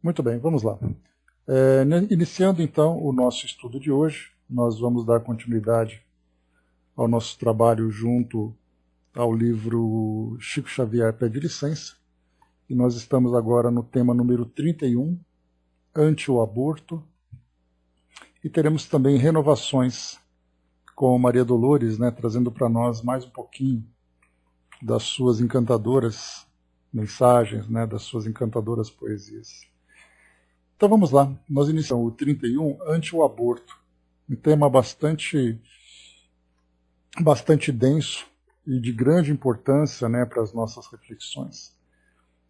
Muito bem, vamos lá. Iniciando então o nosso estudo de hoje, nós vamos dar continuidade ao nosso trabalho junto ao livro Chico Xavier Pede Licença, e nós estamos agora no tema número 31, Ante o Aborto, e teremos também renovações com Maria Dolores, trazendo para nós mais um pouquinho das suas encantadoras mensagens, das suas encantadoras poesias. Então vamos lá, nós iniciamos o 31, Ante o Aborto, um tema bastante denso e de grande importância para as nossas reflexões.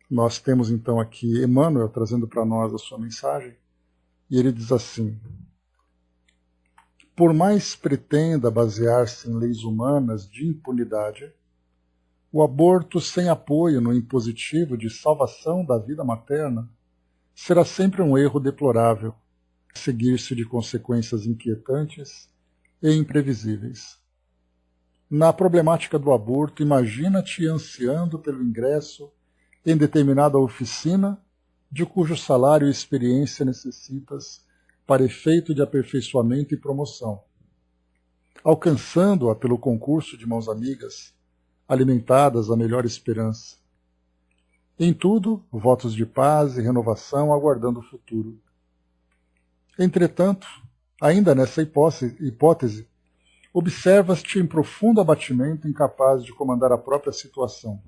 Nós temos então aqui Emmanuel trazendo para nós a sua mensagem, e ele diz assim: por mais pretenda basear-se em leis humanas de impunidade, o aborto sem apoio no impositivo de salvação da vida materna será sempre um erro deplorável, seguir-se de consequências inquietantes e imprevisíveis. Na problemática do aborto, imagina-te ansiando pelo ingresso em determinada oficina de cujo salário e experiência necessitas para efeito de aperfeiçoamento e promoção, alcançando-a pelo concurso de mãos amigas, alimentadas à melhor esperança. Em tudo, votos de paz e renovação aguardando o futuro. Entretanto, ainda nessa hipótese, observas-te em profundo abatimento incapaz de comandar a própria situação.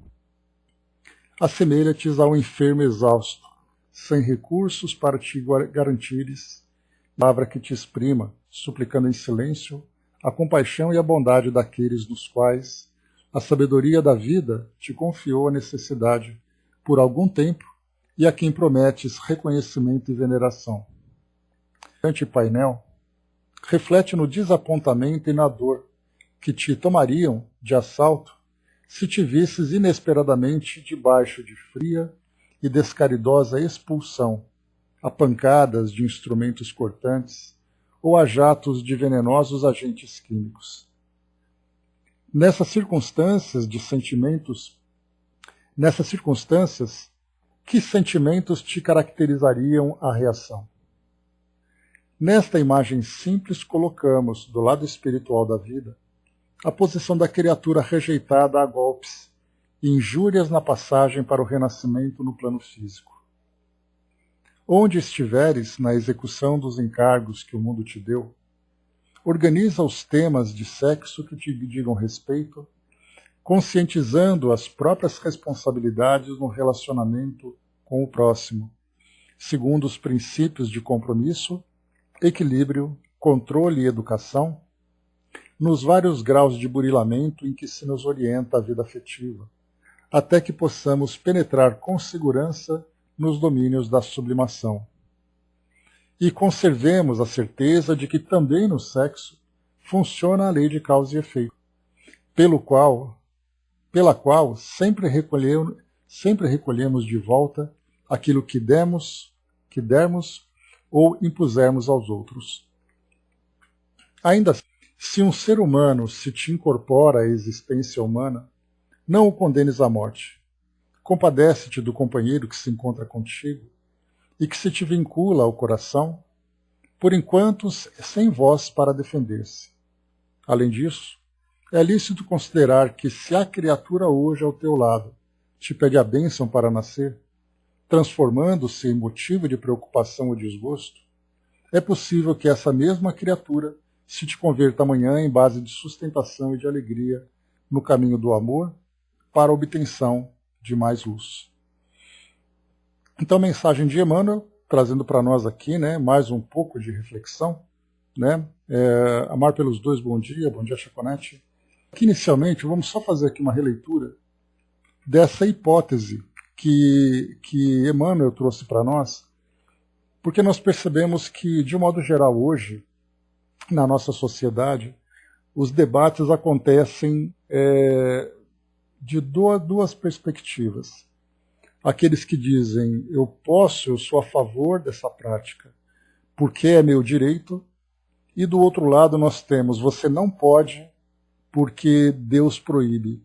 Assemelha-te ao enfermo exausto, sem recursos para te garantires, palavra que te exprima, suplicando em silêncio a compaixão e a bondade daqueles nos quais a sabedoria da vida te confiou a necessidade por algum tempo e a quem prometes reconhecimento e veneração. Ante painel, reflete no desapontamento e na dor que te tomariam de assalto se te visses inesperadamente debaixo de fria e descaridosa expulsão, a pancadas de instrumentos cortantes ou a jatos de venenosos agentes químicos. Nessas circunstâncias, que sentimentos te caracterizariam a reação? Nesta imagem simples colocamos, do lado espiritual da vida, a posição da criatura rejeitada a golpes e injúrias na passagem para o renascimento no plano físico. Onde estiveres na execução dos encargos que o mundo te deu, organiza os temas de sexo que te digam respeito, conscientizando as próprias responsabilidades no relacionamento com o próximo, segundo os princípios de compromisso, equilíbrio, controle e educação, nos vários graus de burilamento em que se nos orienta a vida afetiva, até que possamos penetrar com segurança nos domínios da sublimação. E conservemos a certeza de que também no sexo funciona a lei de causa e efeito, pela qual sempre recolhemos de volta aquilo que dermos ou impusermos aos outros. Ainda assim, se um ser humano se te incorpora à existência humana, não o condenes à morte. Compadece-te do companheiro que se encontra contigo e que se te vincula ao coração, por enquanto sem voz para defender-se. Além disso, é lícito considerar que se a criatura hoje ao teu lado te pede a bênção para nascer, transformando-se em motivo de preocupação ou desgosto, é possível que essa mesma criatura se te converta amanhã em base de sustentação e de alegria no caminho do amor para a obtenção de mais luz. Então, mensagem de Emmanuel, trazendo para nós aqui mais um pouco de reflexão. Amar pelos dois, bom dia Chaconete. Aqui, inicialmente, vamos só fazer aqui uma releitura dessa hipótese que Emmanuel trouxe para nós, porque nós percebemos que, de um modo geral, hoje, na nossa sociedade, os debates acontecem de duas perspectivas. Aqueles que dizem, eu sou a favor dessa prática, porque é meu direito, e do outro lado nós temos, você não pode, porque Deus proíbe.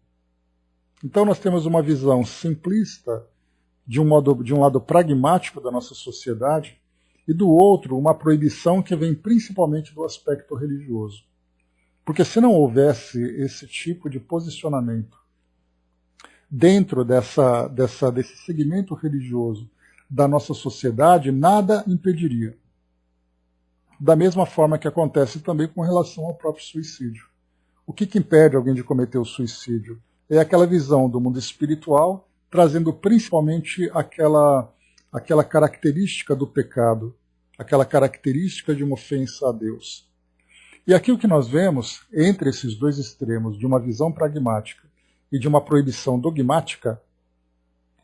Então nós temos uma visão simplista de um lado pragmático da nossa sociedade, e do outro, uma proibição que vem principalmente do aspecto religioso. Porque se não houvesse esse tipo de posicionamento dentro desse segmento religioso da nossa sociedade, nada impediria. Da mesma forma que acontece também com relação ao próprio suicídio. O que impede alguém de cometer o suicídio? É aquela visão do mundo espiritual, trazendo principalmente aquela característica do pecado, aquela característica de uma ofensa a Deus. E aqui o que nós vemos, entre esses dois extremos, de uma visão pragmática e de uma proibição dogmática,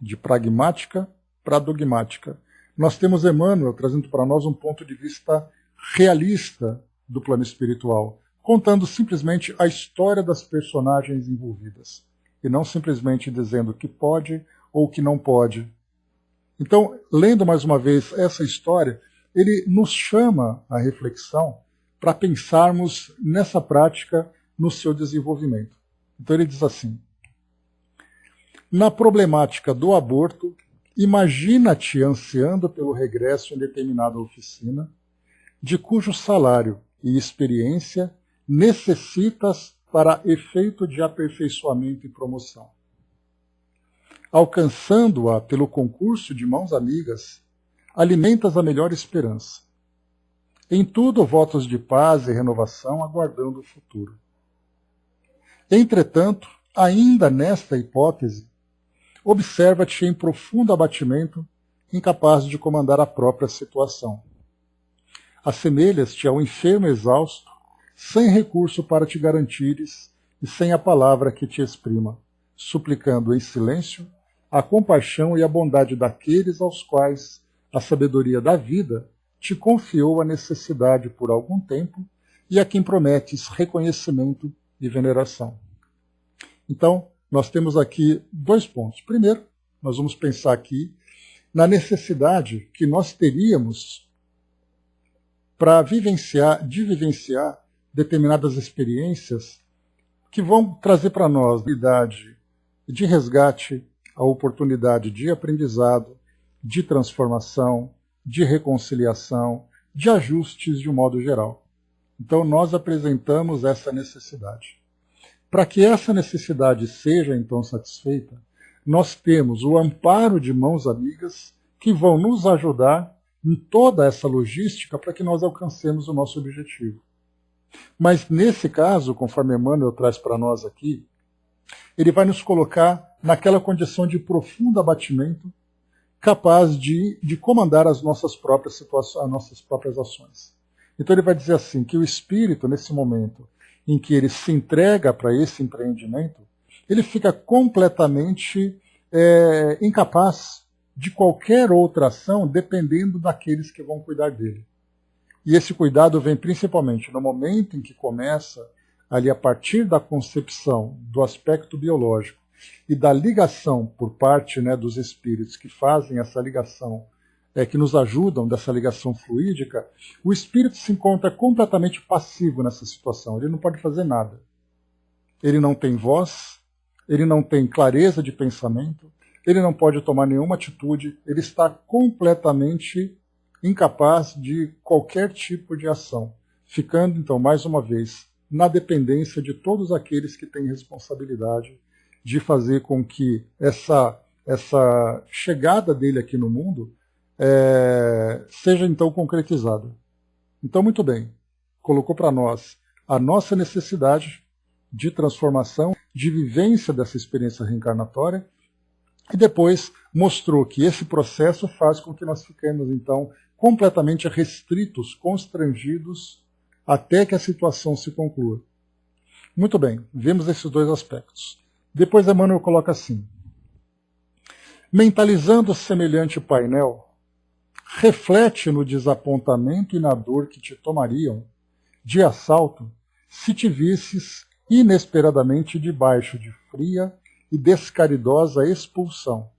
de pragmática para dogmática, nós temos Emmanuel trazendo para nós um ponto de vista realista do plano espiritual, contando simplesmente a história das personagens envolvidas, e não simplesmente dizendo que pode ou que não pode. Então, lendo mais uma vez essa história, ele nos chama à reflexão para pensarmos nessa prática no seu desenvolvimento. Então ele diz assim: na problemática do aborto, imagina-te ansiando pelo regresso em determinada oficina, de cujo salário e experiência necessitas para efeito de aperfeiçoamento e promoção. Alcançando-a pelo concurso de mãos amigas, alimentas a melhor esperança. Em tudo votos de paz e renovação, aguardando o futuro. Entretanto, ainda nesta hipótese, observa-te em profundo abatimento, incapaz de comandar a própria situação. Assemelhas-te ao enfermo exausto, sem recurso para te garantires e sem a palavra que te exprima, suplicando em silêncio a compaixão e a bondade daqueles aos quais a sabedoria da vida te confiou a necessidade por algum tempo e a quem prometes reconhecimento e veneração. Então, nós temos aqui dois pontos. Primeiro, nós vamos pensar aqui na necessidade que nós teríamos para vivenciar determinadas experiências que vão trazer para nós a habilidade de resgate, a oportunidade de aprendizado, de transformação, de reconciliação, de ajustes de um modo geral. Então nós apresentamos essa necessidade. Para que essa necessidade seja então satisfeita, nós temos o amparo de mãos amigas que vão nos ajudar em toda essa logística para que nós alcancemos o nosso objetivo. Mas nesse caso, conforme Emmanuel traz para nós aqui, ele vai nos colocar naquela condição de profundo abatimento, capaz de comandar as nossas próprias situações, as nossas próprias ações. Então ele vai dizer assim, que o espírito, nesse momento em que ele se entrega para esse empreendimento, ele fica completamente incapaz de qualquer outra ação, dependendo daqueles que vão cuidar dele. E esse cuidado vem principalmente no momento em que começa, ali a partir da concepção do aspecto biológico e da ligação por parte, dos espíritos que fazem essa ligação, que nos ajudam dessa ligação fluídica, o espírito se encontra completamente passivo nessa situação. Ele não pode fazer nada. Ele não tem voz, ele não tem clareza de pensamento, ele não pode tomar nenhuma atitude, ele está completamente incapaz de qualquer tipo de ação, ficando, então, mais uma vez, na dependência de todos aqueles que têm responsabilidade de fazer com que essa chegada dele aqui no mundo seja, então, concretizada. Então, muito bem, colocou para nós a nossa necessidade de transformação, de vivência dessa experiência reencarnatória, e depois mostrou que esse processo faz com que nós fiquemos, então, completamente restritos, constrangidos, até que a situação se conclua. Muito bem, vemos esses dois aspectos. Depois Emmanuel coloca assim: mentalizando semelhante painel, reflete no desapontamento e na dor que te tomariam, de assalto, se te visses inesperadamente debaixo de fria e descaridosa expulsão,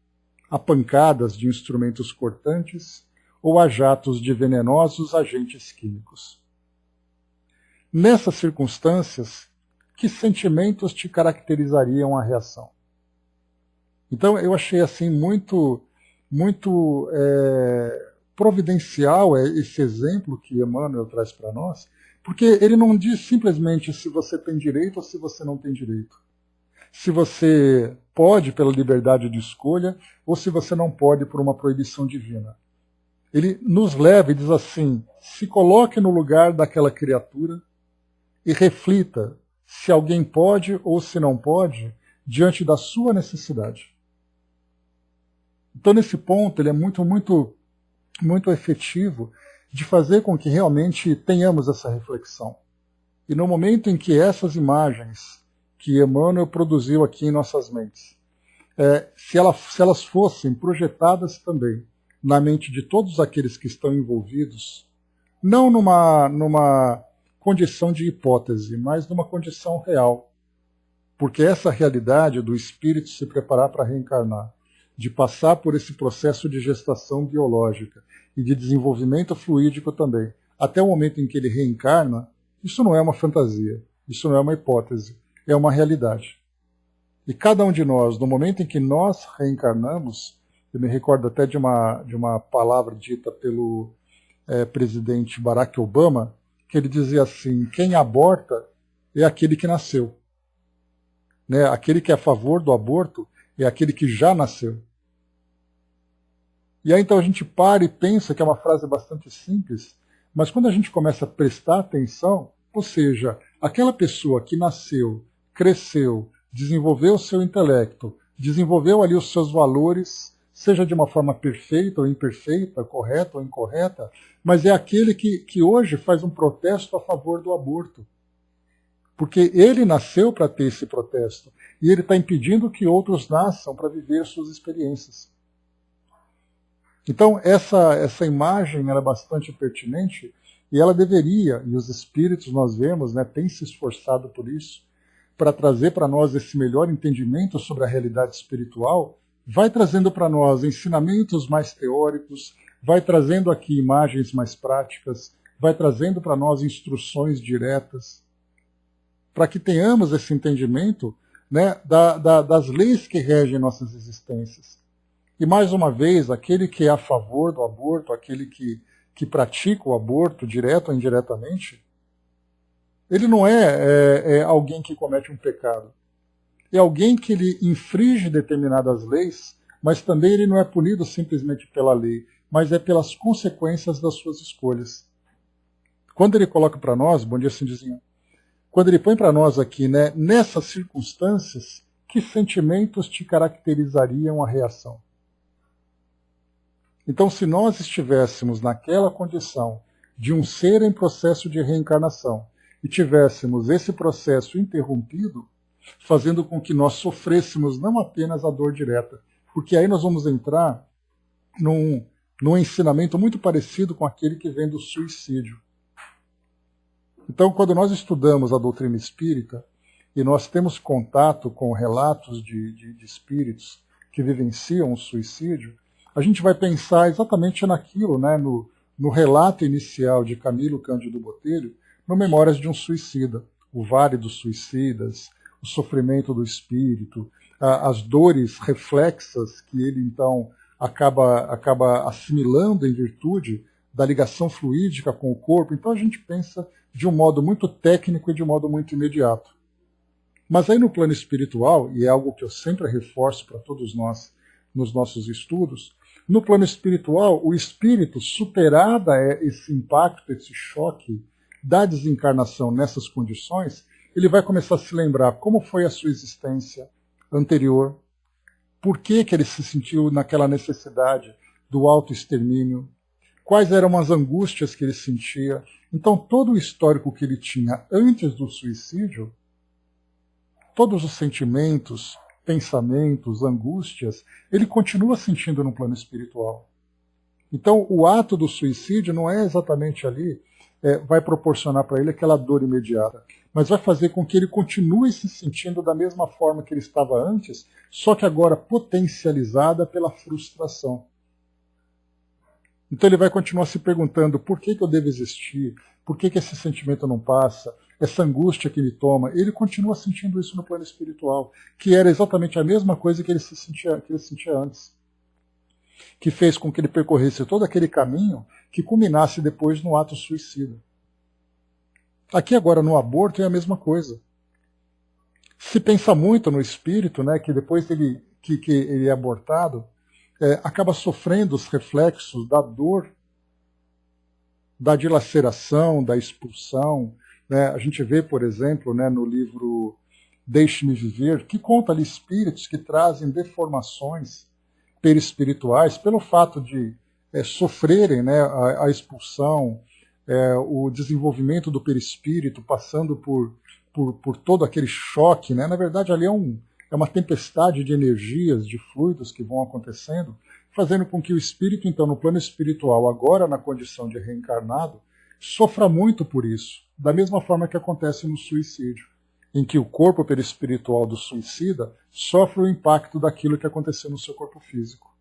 a pancadas de instrumentos cortantes ou a jatos de venenosos agentes químicos. Nessas circunstâncias, que sentimentos te caracterizariam a reação? Então eu achei assim muito muito providencial esse exemplo que Emmanuel traz para nós, porque ele não diz simplesmente se você tem direito ou se você não tem direito. Se você pode pela liberdade de escolha ou se você não pode por uma proibição divina. Ele nos leva e diz assim, se coloque no lugar daquela criatura e reflita se alguém pode ou se não pode diante da sua necessidade. Então, nesse ponto, ele é muito efetivo de fazer com que realmente tenhamos essa reflexão. E no momento em que essas imagens que Emmanuel produziu aqui em nossas mentes, se elas fossem projetadas também na mente de todos aqueles que estão envolvidos, não numa condição de hipótese, mas numa condição real. Porque essa realidade do espírito se preparar para reencarnar, de passar por esse processo de gestação biológica e de desenvolvimento fluídico também, até o momento em que ele reencarna, isso não é uma fantasia, isso não é uma hipótese, é uma realidade. E cada um de nós, no momento em que nós reencarnamos, eu me recordo até de uma palavra dita pelo presidente Barack Obama, que ele dizia assim, quem aborta é aquele que nasceu. Né? Aquele que é a favor do aborto é aquele que já nasceu. E aí então a gente para e pensa que é uma frase bastante simples, mas quando a gente começa a prestar atenção, ou seja, aquela pessoa que nasceu, cresceu, desenvolveu o seu intelecto, desenvolveu ali os seus valores, seja de uma forma perfeita ou imperfeita, correta ou incorreta, mas é aquele que hoje faz um protesto a favor do aborto. Porque ele nasceu para ter esse protesto, e ele está impedindo que outros nasçam para viver suas experiências. Então, essa imagem era bastante pertinente, e ela deveria, e os espíritos nós vemos, né, têm se esforçado por isso, para trazer para nós esse melhor entendimento sobre a realidade espiritual, vai trazendo para nós ensinamentos mais teóricos, vai trazendo aqui imagens mais práticas, vai trazendo para nós instruções diretas, para que tenhamos esse entendimento, né, das leis que regem nossas existências. E mais uma vez, aquele que é a favor do aborto, aquele que pratica o aborto, direto ou indiretamente, ele não é alguém que comete um pecado. É alguém que ele infringe determinadas leis, mas também ele não é punido simplesmente pela lei, mas é pelas consequências das suas escolhas. Quando ele coloca para nós, bom dia Cindizinho, quando ele põe para nós aqui, né, nessas circunstâncias, que sentimentos te caracterizariam a reação? Então, se nós estivéssemos naquela condição de um ser em processo de reencarnação e tivéssemos esse processo interrompido, fazendo com que nós sofrêssemos não apenas a dor direta, porque aí nós vamos entrar num ensinamento muito parecido com aquele que vem do suicídio. Então, quando nós estudamos a doutrina espírita e nós temos contato com relatos de espíritos que vivenciam o suicídio, a gente vai pensar exatamente naquilo, né, no relato inicial de Camilo Cândido Botelho, no Memórias de um Suicida, o Vale dos Suicidas, o sofrimento do espírito, as dores reflexas que ele então acaba assimilando em virtude da ligação fluídica com o corpo. Então a gente pensa de um modo muito técnico e de um modo muito imediato. Mas aí no plano espiritual, e é algo que eu sempre reforço para todos nós nos nossos estudos, no plano espiritual, o espírito, superada esse impacto, esse choque da desencarnação nessas condições, ele vai começar a se lembrar como foi a sua existência anterior, por que ele se sentiu naquela necessidade do autoextermínio, quais eram as angústias que ele sentia. Então, todo o histórico que ele tinha antes do suicídio, todos os sentimentos, pensamentos, angústias, ele continua sentindo no plano espiritual. Então, o ato do suicídio não é exatamente ali, vai proporcionar para ele aquela dor imediata, mas vai fazer com que ele continue se sentindo da mesma forma que ele estava antes, só que agora potencializada pela frustração. Então ele vai continuar se perguntando por que eu devo existir, por que esse sentimento não passa, essa angústia que me toma. Ele continua sentindo isso no plano espiritual, que era exatamente a mesma coisa que ele sentia antes. que fez com que ele percorresse todo aquele caminho que culminasse depois no ato suicida. Aqui agora no aborto é a mesma coisa. Se pensa muito no espírito, né, que depois que ele é abortado, acaba sofrendo os reflexos da dor, da dilaceração, da expulsão. Né? A gente vê, por exemplo, né, no livro Deixe-me Viver, que conta ali espíritos que trazem deformações perispirituais pelo fato de sofrerem, né, a expulsão, o desenvolvimento do perispírito, passando por todo aquele choque. Né? Na verdade, ali é uma tempestade de energias, de fluidos que vão acontecendo, fazendo com que o espírito, então, no plano espiritual, agora na condição de reencarnado, sofra muito por isso, da mesma forma que acontece no suicídio, em que o corpo perispiritual do suicida sofre o impacto daquilo que aconteceu no seu corpo físico.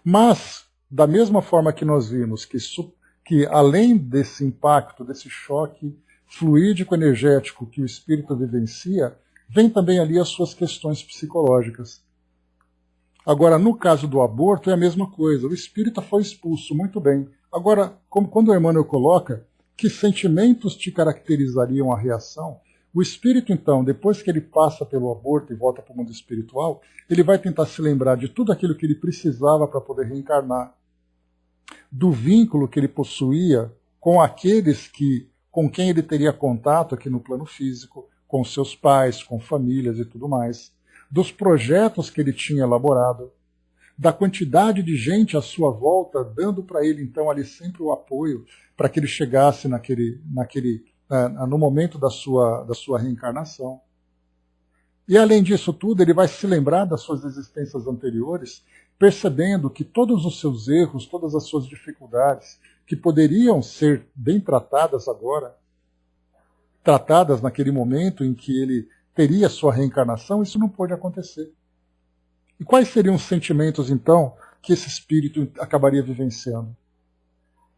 Mas, da mesma forma que nós vimos que além desse impacto, desse choque fluídico-energético que o espírito vivencia, vem também ali as suas questões psicológicas. Agora, no caso do aborto, é a mesma coisa. O espírito foi expulso, muito bem. Agora, quando o Emmanuel coloca que sentimentos te caracterizariam a reação, o espírito, então, depois que ele passa pelo aborto e volta para o mundo espiritual, ele vai tentar se lembrar de tudo aquilo que ele precisava para poder reencarnar, do vínculo que ele possuía com aqueles com quem ele teria contato aqui no plano físico, com seus pais, com famílias e tudo mais, dos projetos que ele tinha elaborado, da quantidade de gente à sua volta, dando para ele, então, ali sempre o apoio para que ele chegasse no momento da sua reencarnação. E, além disso tudo, ele vai se lembrar das suas existências anteriores, percebendo que todos os seus erros, todas as suas dificuldades, que poderiam ser bem tratadas agora, tratadas naquele momento em que ele teria sua reencarnação, isso não pôde acontecer. E quais seriam os sentimentos, então, que esse espírito acabaria vivenciando?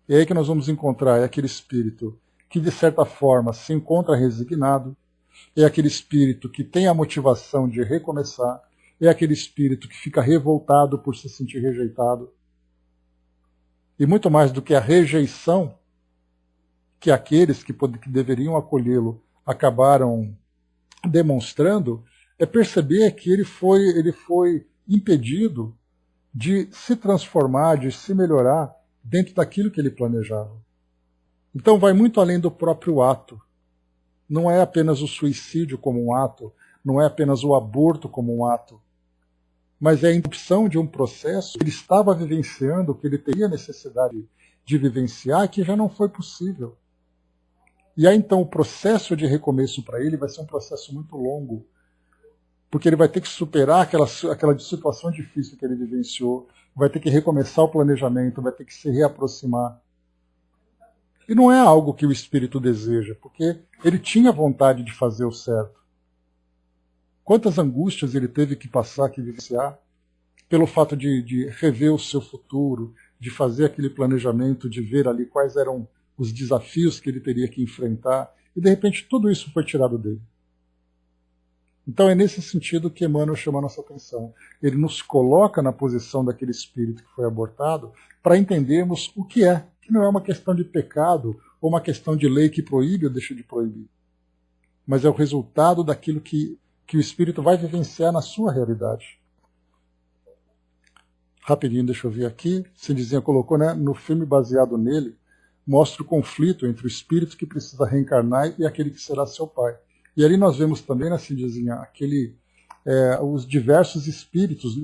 É aí que nós vamos encontrar aquele espírito que, de certa forma, se encontra resignado, é aquele espírito que tem a motivação de recomeçar, é aquele espírito que fica revoltado por se sentir rejeitado. E muito mais do que a rejeição que aqueles que deveriam acolhê-lo acabaram demonstrando, é perceber que ele foi impedido de se transformar, de se melhorar dentro daquilo que ele planejava. Então vai muito além do próprio ato. Não é apenas o suicídio como um ato, não é apenas o aborto como um ato, mas é a interrupção de um processo que ele estava vivenciando, que ele teria necessidade de vivenciar, que já não foi possível. E aí então o processo de recomeço para ele vai ser um processo muito longo, porque ele vai ter que superar aquela situação difícil que ele vivenciou, vai ter que recomeçar o planejamento, vai ter que se reaproximar. E não é algo que o espírito deseja, porque ele tinha vontade de fazer o certo. Quantas angústias ele teve que passar, que vivenciar, pelo fato de rever o seu futuro, de fazer aquele planejamento, de ver ali quais eram os desafios que ele teria que enfrentar, e de repente tudo isso foi tirado dele. Então é nesse sentido que Emmanuel chama a nossa atenção. Ele nos coloca na posição daquele espírito que foi abortado para entendermos o que é, que não é uma questão de pecado ou uma questão de lei que proíbe ou deixa de proibir, mas é o resultado daquilo que o espírito vai vivenciar na sua realidade. Rapidinho, deixa eu ver aqui. Cindizinha colocou, né, no filme baseado nele, mostra o conflito entre o espírito que precisa reencarnar e aquele que será seu pai. E ali nós vemos também, na Cindizinha, os diversos espíritos,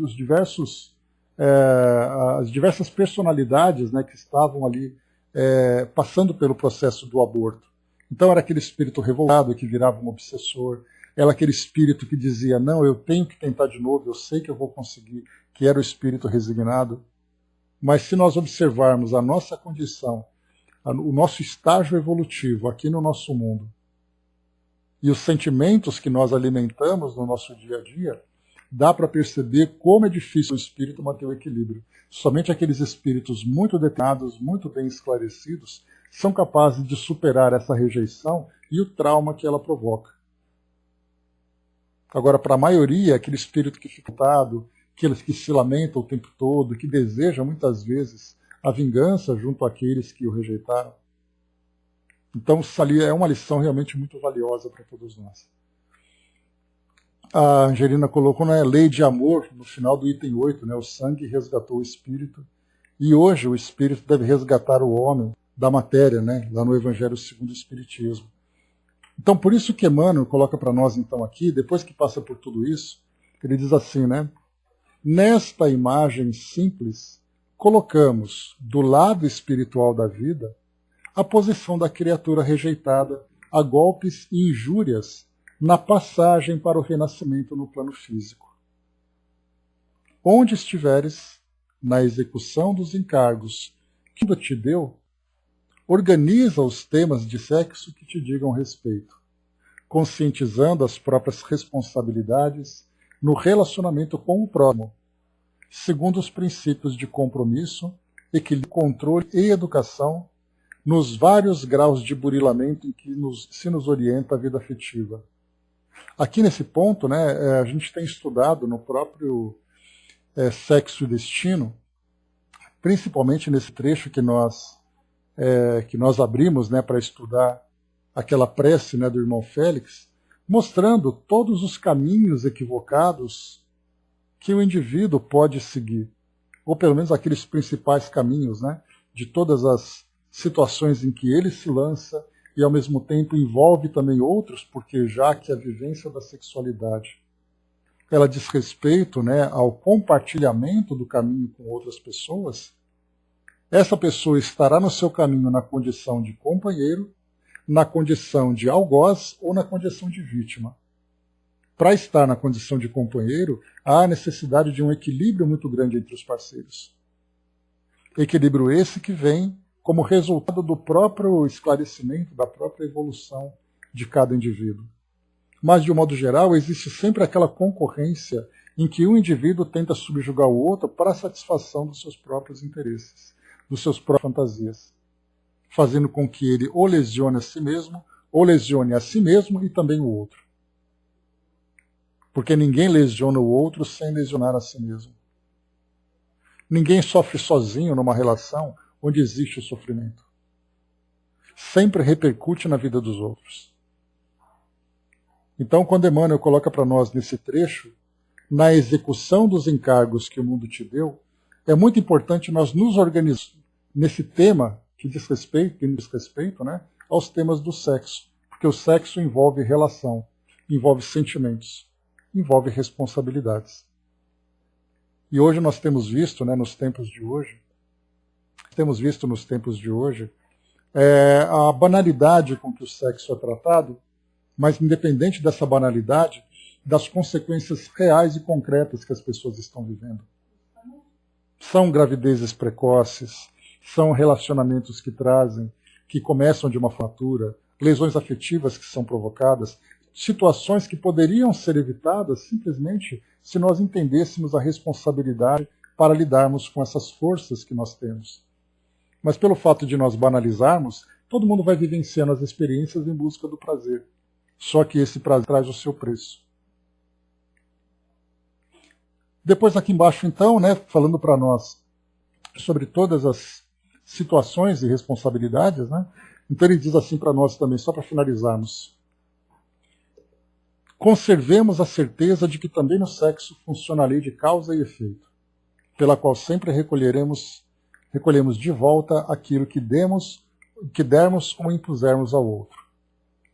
as diversas personalidades, né, que estavam ali passando pelo processo do aborto. Então era aquele espírito revoltado que virava um obsessor, era aquele espírito que dizia, não, eu tenho que tentar de novo, eu sei que eu vou conseguir, que era o espírito resignado. Mas se nós observarmos a nossa condição, o nosso estágio evolutivo aqui no nosso mundo, e os sentimentos que nós alimentamos no nosso dia a dia, dá para perceber como é difícil o espírito manter o equilíbrio. Somente aqueles espíritos muito detalhados, muito bem esclarecidos, são capazes de superar essa rejeição e o trauma que ela provoca. Agora, para a maioria, aquele espírito que fica atado, que se lamenta o tempo todo, que deseja muitas vezes a vingança junto àqueles que o rejeitaram. Então, é uma lição realmente muito valiosa para todos nós. A Angelina colocou, né, lei de amor no final do item 8, né, o sangue resgatou o espírito, e hoje o espírito deve resgatar o homem da matéria, né, lá no Evangelho segundo o Espiritismo. Então, por isso que Emmanuel coloca para nós, então, aqui, depois que passa por tudo isso, ele diz assim, né, nesta imagem simples, colocamos do lado espiritual da vida a posição da criatura rejeitada a golpes e injúrias na passagem para o renascimento no plano físico. Onde estiveres, na execução dos encargos que Deus te deu, organiza os temas de sexo que te digam respeito, conscientizando as próprias responsabilidades no relacionamento com o próximo, segundo os princípios de compromisso, equilíbrio, controle e educação, nos vários graus de burilamento em que se nos orienta a vida afetiva. Aqui nesse ponto, né, a gente tem estudado no próprio Sexo e Destino, principalmente nesse trecho que nós abrimos, né, para estudar aquela prece, né, do irmão Félix, mostrando todos os caminhos equivocados que o indivíduo pode seguir, ou pelo menos aqueles principais caminhos, né, de todas as situações em que ele se lança e ao mesmo tempo envolve também outros, porque já que a vivência da sexualidade ela diz respeito, né, ao compartilhamento do caminho com outras pessoas, essa pessoa estará no seu caminho na condição de companheiro, na condição de algoz ou na condição de vítima. Para estar na condição de companheiro, há a necessidade de um equilíbrio muito grande entre os parceiros. Equilíbrio esse que vem como resultado do próprio esclarecimento, da própria evolução de cada indivíduo. Mas, de um modo geral, existe sempre aquela concorrência em que um indivíduo tenta subjugar o outro para a satisfação dos seus próprios interesses, dos seus próprias fantasias, fazendo com que ele ou lesione a si mesmo, ou lesione a si mesmo e também o outro. Porque ninguém lesiona o outro sem lesionar a si mesmo. Ninguém sofre sozinho numa relação onde existe o sofrimento. Sempre repercute na vida dos outros. Então, quando Emmanuel coloca para nós nesse trecho, na execução dos encargos que o mundo te deu, é muito importante nós nos organizarmos nesse tema que diz respeito, né, aos temas do sexo. Porque o sexo envolve relação, envolve sentimentos, envolve responsabilidades. E hoje nós temos visto, né, nos tempos de hoje, a banalidade com que o sexo é tratado, mas independente dessa banalidade, das consequências reais e concretas que as pessoas estão vivendo. São gravidezes precoces, são relacionamentos que começam de uma fratura, lesões afetivas que são provocadas, situações que poderiam ser evitadas simplesmente se nós entendêssemos a responsabilidade para lidarmos com essas forças que nós temos. Mas pelo fato de nós banalizarmos, todo mundo vai vivenciando as experiências em busca do prazer. Só que esse prazer traz o seu preço. Depois aqui embaixo, então, né, falando para nós sobre todas as situações e responsabilidades, né, então ele diz assim para nós também, só para finalizarmos. Conservemos a certeza de que também no sexo funciona a lei de causa e efeito, pela qual sempre recolhemos de volta aquilo que dermos ou impusermos ao outro.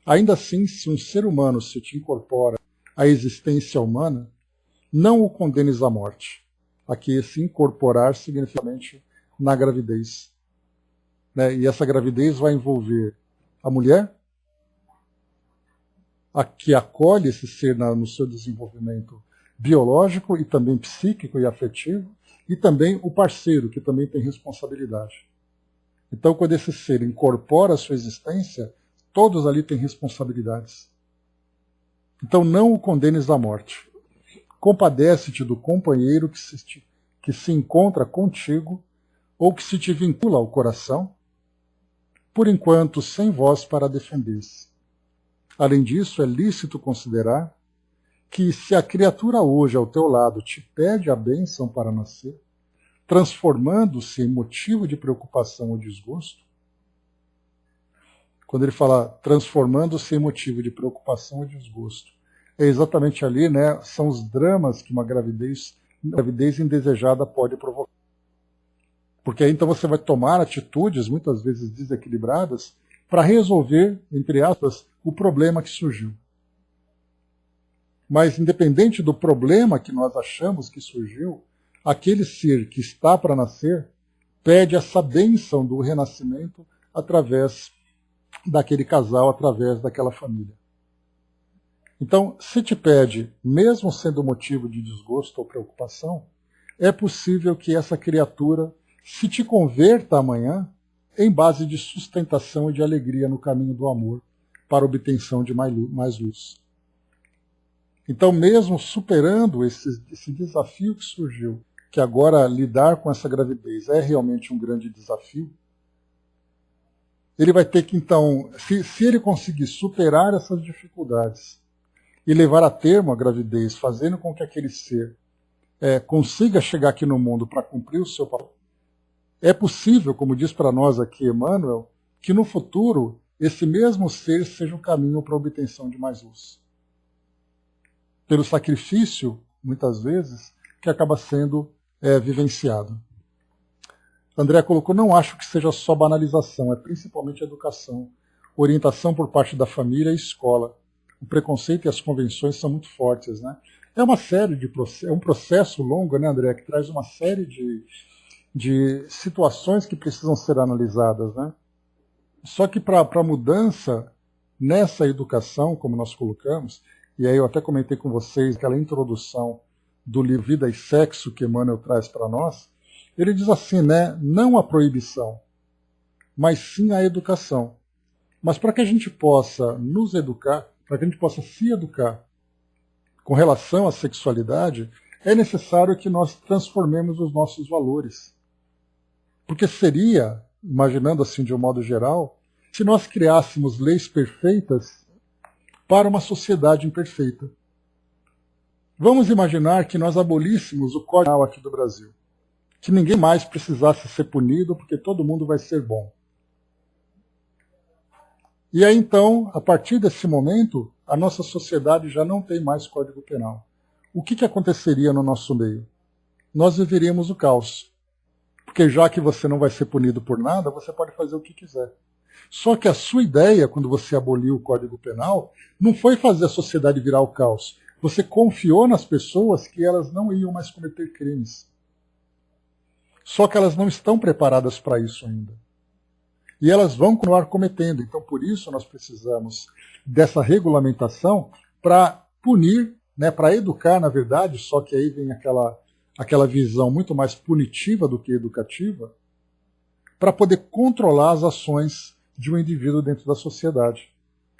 Ainda assim, se um ser humano se te incorpora à existência humana, não o condenes à morte. Aqui, esse incorporar significativamente na gravidez. Né? E essa gravidez vai envolver a mulher, a que acolhe esse ser no seu desenvolvimento biológico e também psíquico e afetivo, e também o parceiro, que também tem responsabilidade. Então, quando esse ser incorpora a sua existência, todos ali têm responsabilidades. Então, não o condenes à morte. Compadece-te do companheiro que se encontra contigo ou que se te vincula ao coração, por enquanto sem voz para defender-se. Além disso, é lícito considerar que se a criatura hoje ao teu lado te pede a bênção para nascer, transformando-se em motivo de preocupação ou desgosto, quando ele fala transformando-se em motivo de preocupação ou desgosto, é exatamente ali, né, são os dramas que uma gravidez indesejada pode provocar. Porque aí então você vai tomar atitudes, muitas vezes desequilibradas, para resolver, entre aspas, o problema que surgiu. Mas independente do problema que nós achamos que surgiu, aquele ser que está para nascer pede essa bênção do renascimento através daquele casal, através daquela família. Então, se te pede, mesmo sendo motivo de desgosto ou preocupação, é possível que essa criatura se te converta amanhã em base de sustentação e de alegria no caminho do amor para a obtenção de mais luz. Então, mesmo superando esse desafio que surgiu, que agora lidar com essa gravidez é realmente um grande desafio, ele vai ter que, então, se ele conseguir superar essas dificuldades e levar a termo a gravidez, fazendo com que aquele ser consiga chegar aqui no mundo para cumprir o seu papel, é possível, como diz para nós aqui Emmanuel, que no futuro esse mesmo ser seja o caminho para a obtenção de mais luz. Pelo sacrifício, muitas vezes, que acaba sendo vivenciado. André colocou, não acho que seja só banalização, é principalmente educação, orientação por parte da família e escola. O preconceito e as convenções são muito fortes, né? É uma série de um processo longo, né, André, que traz uma série de situações que precisam ser analisadas, né? Só que para a mudança nessa educação, como nós colocamos, e aí eu até comentei com vocês aquela introdução do livro Vida e Sexo que Emmanuel traz para nós, ele diz assim, né, não a proibição, mas sim a educação. Mas para que a gente possa nos educar, para que a gente possa se educar com relação à sexualidade, é necessário que nós transformemos os nossos valores. Porque seria, imaginando assim de um modo geral, se nós criássemos leis perfeitas para uma sociedade imperfeita. Vamos imaginar que nós abolíssemos o Código Penal aqui do Brasil. Que ninguém mais precisasse ser punido porque todo mundo vai ser bom. E aí então, a partir desse momento, a nossa sociedade já não tem mais Código Penal. O que aconteceria no nosso meio? Nós viveríamos o caos. Porque já que você não vai ser punido por nada, você pode fazer o que quiser. Só que a sua ideia, quando você aboliu o Código Penal, não foi fazer a sociedade virar o caos. Você confiou nas pessoas que elas não iam mais cometer crimes. Só que elas não estão preparadas para isso ainda. E elas vão continuar cometendo. Então, por isso, nós precisamos dessa regulamentação para punir, né, para educar, na verdade, só que aí vem aquela visão muito mais punitiva do que educativa, para poder controlar as ações de um indivíduo dentro da sociedade.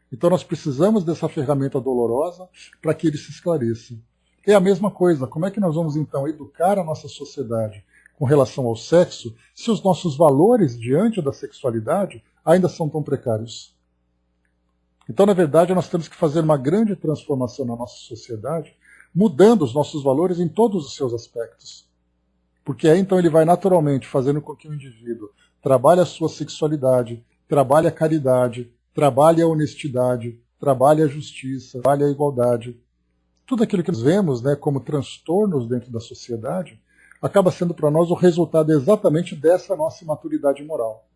Então nós precisamos dessa ferramenta dolorosa para que ele se esclareça. É a mesma coisa, como é que nós vamos então educar a nossa sociedade com relação ao sexo se os nossos valores diante da sexualidade ainda são tão precários? Então, na verdade, nós temos que fazer uma grande transformação na nossa sociedade, mudando os nossos valores em todos os seus aspectos. Porque aí então ele vai naturalmente fazendo com que o indivíduo trabalhe a sua sexualidade, trabalhe a caridade, trabalhe a honestidade, trabalhe a justiça, trabalhe a igualdade. Tudo aquilo que nós vemos, né, como transtornos dentro da sociedade acaba sendo para nós o resultado exatamente dessa nossa maturidade moral.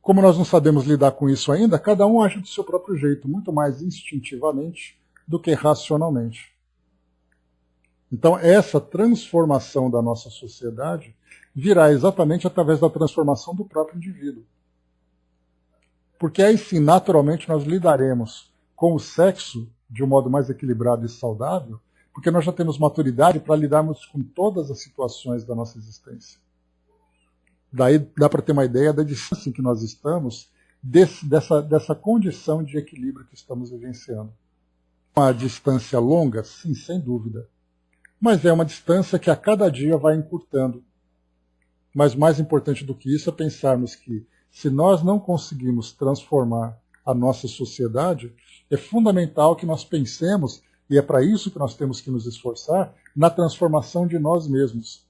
Como nós não sabemos lidar com isso ainda, cada um age do seu próprio jeito, muito mais instintivamente do que racionalmente. Então, essa transformação da nossa sociedade virá exatamente através da transformação do próprio indivíduo. Porque aí sim, naturalmente, nós lidaremos com o sexo de um modo mais equilibrado e saudável, porque nós já temos maturidade para lidarmos com todas as situações da nossa existência. Daí dá para ter uma ideia da distância em que nós estamos, dessa condição de equilíbrio que estamos vivenciando. Uma distância longa? Sim, sem dúvida. Mas é uma distância que a cada dia vai encurtando. Mas mais importante do que isso é pensarmos que, se nós não conseguimos transformar a nossa sociedade, é fundamental que nós pensemos, e é para isso que nós temos que nos esforçar, na transformação de nós mesmos.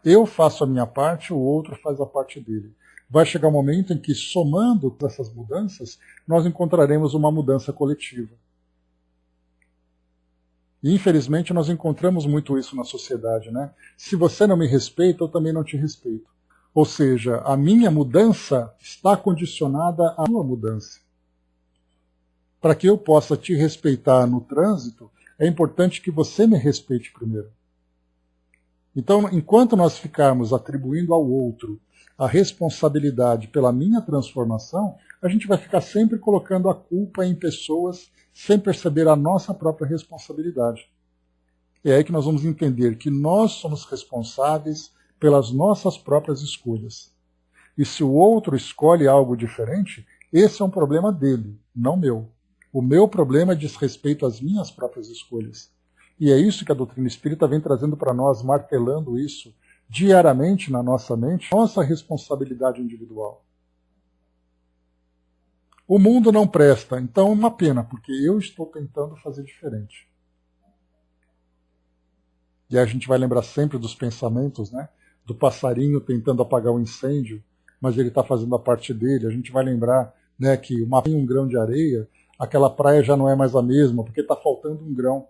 Eu faço a minha parte, o outro faz a parte dele. Vai chegar um momento em que, somando essas mudanças, nós encontraremos uma mudança coletiva. E, infelizmente, nós encontramos muito isso na sociedade, né? Se você não me respeita, eu também não te respeito. Ou seja, a minha mudança está condicionada à sua mudança. Para que eu possa te respeitar no trânsito, é importante que você me respeite primeiro. Então, enquanto nós ficarmos atribuindo ao outro a responsabilidade pela minha transformação, a gente vai ficar sempre colocando a culpa em pessoas sem perceber a nossa própria responsabilidade. É aí que nós vamos entender que nós somos responsáveis pelas nossas próprias escolhas. E se o outro escolhe algo diferente, esse é um problema dele, não meu. O meu problema diz respeito às minhas próprias escolhas. E é isso que a doutrina espírita vem trazendo para nós, martelando isso diariamente na nossa mente, nossa responsabilidade individual. O mundo não presta, então é uma pena, porque eu estou tentando fazer diferente. E aí a gente vai lembrar sempre dos pensamentos, né? Do passarinho tentando apagar o incêndio, mas ele está fazendo a parte dele. A gente vai lembrar, né, que um grão de areia, aquela praia já não é mais a mesma, porque está faltando um grão.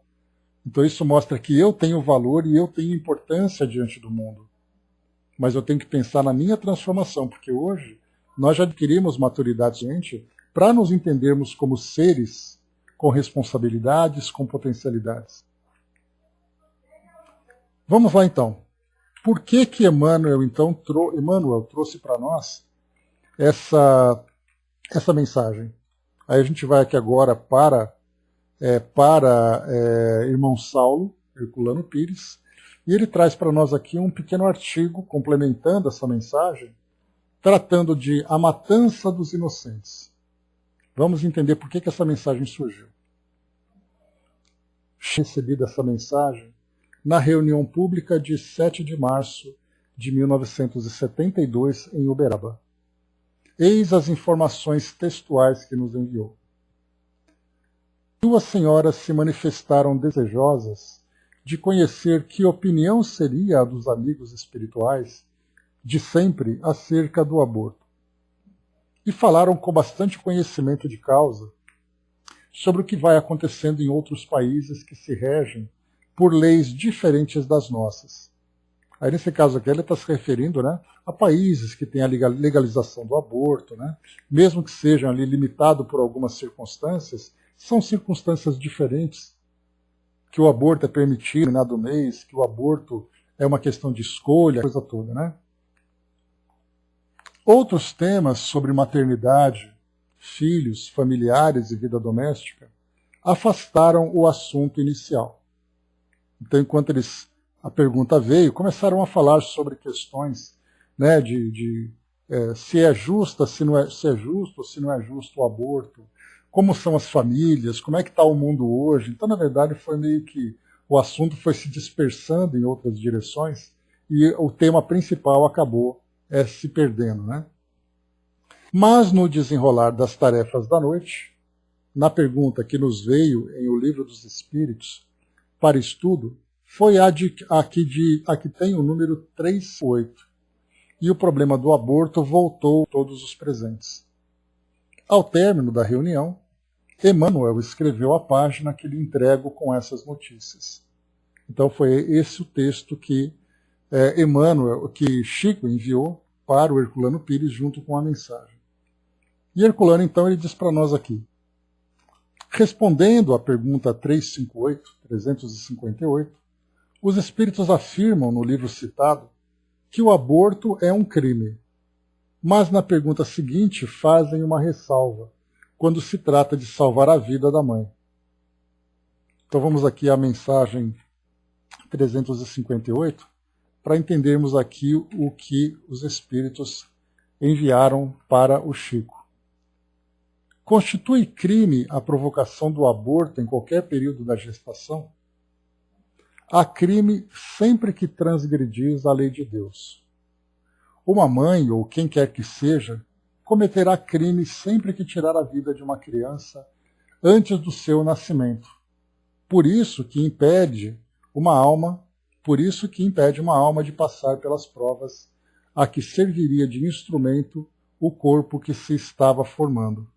Então isso mostra que eu tenho valor e eu tenho importância diante do mundo. Mas eu tenho que pensar na minha transformação, porque hoje nós já adquirimos maturidade suficiente para nos entendermos como seres com responsabilidades, com potencialidades. Vamos lá então. Por que Emmanuel, então, trouxe para nós essa mensagem? Aí a gente vai aqui agora para irmão Saulo, Herculano Pires, e ele traz para nós aqui um pequeno artigo complementando essa mensagem, tratando de a matança dos inocentes. Vamos entender por que essa mensagem surgiu. Recebi essa mensagem na reunião pública de 7 de março de 1972 em Uberaba. Eis as informações textuais que nos enviou. Duas senhoras se manifestaram desejosas de conhecer que opinião seria a dos amigos espirituais de sempre acerca do aborto. E falaram com bastante conhecimento de causa sobre o que vai acontecendo em outros países que se regem por leis diferentes das nossas. Aí, nesse caso aqui, ele está se referindo, né, a países que têm a legalização do aborto, né, mesmo que sejam ali limitado por algumas circunstâncias, são circunstâncias diferentes, que o aborto é permitido no mês, que o aborto é uma questão de escolha, coisa toda, né? Outros temas sobre maternidade, filhos, familiares e vida doméstica afastaram o assunto inicial. Então, enquanto a pergunta veio, começaram a falar sobre questões, né, se é justo, se é justo o aborto, como são as famílias, como é que está o mundo hoje. Então, na verdade, foi meio que o assunto foi se dispersando em outras direções e o tema principal acabou se perdendo, né? Mas no desenrolar das tarefas da noite, na pergunta que nos veio em O Livro dos Espíritos para estudo, foi a que tem o número 38. E o problema do aborto voltou a todos os presentes. Ao término da reunião, Emmanuel escreveu a página que lhe entrego com essas notícias. Então foi esse o texto que que Chico enviou para o Herculano Pires junto com a mensagem. E Herculano, então, ele diz para nós aqui, respondendo à pergunta 358, os espíritos afirmam no livro citado que o aborto é um crime, mas na pergunta seguinte fazem uma ressalva, quando se trata de salvar a vida da mãe. Então vamos aqui à mensagem 358, para entendermos aqui o que os espíritos enviaram para o Chico. Constitui crime a provocação do aborto em qualquer período da gestação? Há crime sempre que transgredis a lei de Deus. Uma mãe, ou quem quer que seja, cometerá crime sempre que tirar a vida de uma criança antes do seu nascimento. Por isso que impede uma alma de passar pelas provas a que serviria de instrumento o corpo que se estava formando.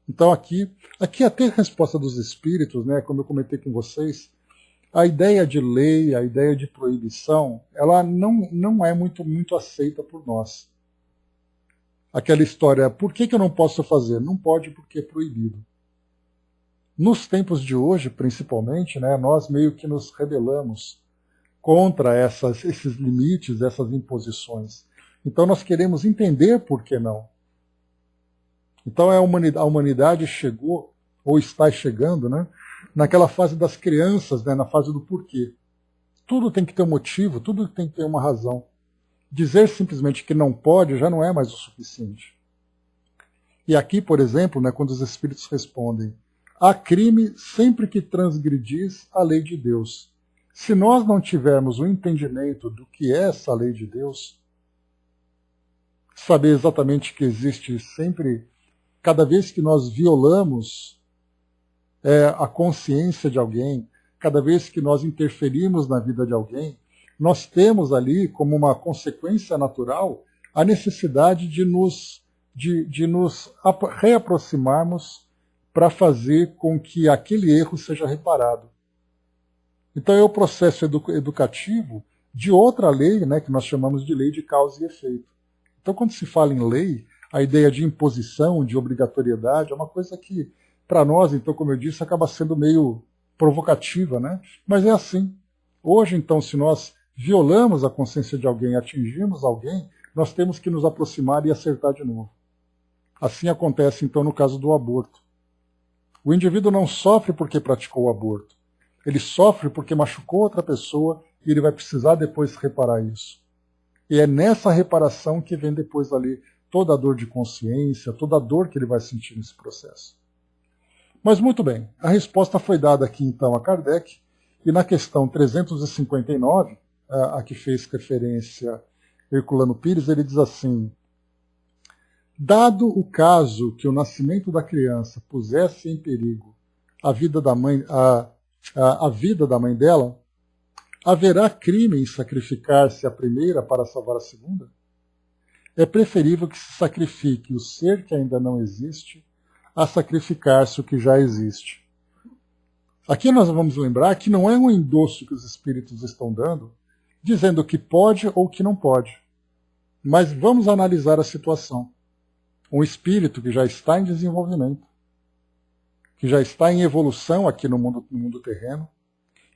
Então aqui até a resposta dos espíritos, né, como eu comentei com vocês, a ideia de lei, a ideia de proibição, ela não é muito aceita por nós. Aquela história, por que eu não posso fazer? Não pode porque é proibido. Nos tempos de hoje, principalmente, né, nós meio que nos rebelamos contra esses limites, essas imposições. Então nós queremos entender por que não. Então a humanidade chegou, ou está chegando, né, naquela fase das crianças, né, na fase do porquê. Tudo tem que ter um motivo, tudo tem que ter uma razão. Dizer simplesmente que não pode já não é mais o suficiente. E aqui, por exemplo, né, quando os espíritos respondem, há crime sempre que transgredis a lei de Deus. Se nós não tivermos o entendimento do que é essa lei de Deus, saber exatamente que existe sempre, cada vez que nós violamos a consciência de alguém, cada vez que nós interferimos na vida de alguém, nós temos ali, como uma consequência natural, a necessidade de nos reaproximarmos para fazer com que aquele erro seja reparado. Então é o processo educativo de outra lei, né, que nós chamamos de lei de causa e efeito. Então quando se fala em lei, a ideia de imposição, de obrigatoriedade, é uma coisa que, para nós, então, como eu disse, acaba sendo meio provocativa, né? Mas é assim. Hoje, então, se nós violamos a consciência de alguém, atingimos alguém, nós temos que nos aproximar e acertar de novo. Assim acontece, então, no caso do aborto. O indivíduo não sofre porque praticou o aborto. Ele sofre porque machucou outra pessoa e ele vai precisar depois reparar isso. E é nessa reparação que vem depois ali toda a dor de consciência, toda a dor que ele vai sentir nesse processo. Mas muito bem, a resposta foi dada aqui então a Kardec, e na questão 359, a que fez referência Herculano Pires, ele diz assim: dado o caso que o nascimento da criança pusesse em perigo a vida da mãe, a vida da mãe dela, haverá crime em sacrificar-se a primeira para salvar a segunda? É preferível que se sacrifique o ser que ainda não existe a sacrificar-se o que já existe. Aqui nós vamos lembrar que não é um endosso que os espíritos estão dando, dizendo que pode ou que não pode. Mas vamos analisar a situação. Um espírito que já está em desenvolvimento, que já está em evolução aqui no mundo terreno,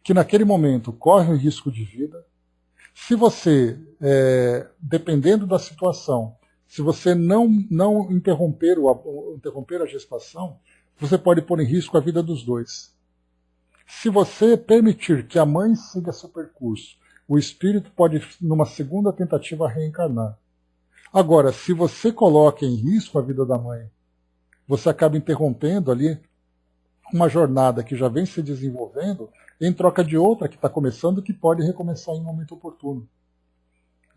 que naquele momento corre um risco de vida. Se você, dependendo da situação, se você não interromper a gestação, você pode pôr em risco a vida dos dois. Se você permitir que a mãe siga seu percurso, o espírito pode, numa segunda tentativa, reencarnar. Agora, se você coloca em risco a vida da mãe, você acaba interrompendo ali uma jornada que já vem se desenvolvendo em troca de outra que está começando, que pode recomeçar em um momento oportuno.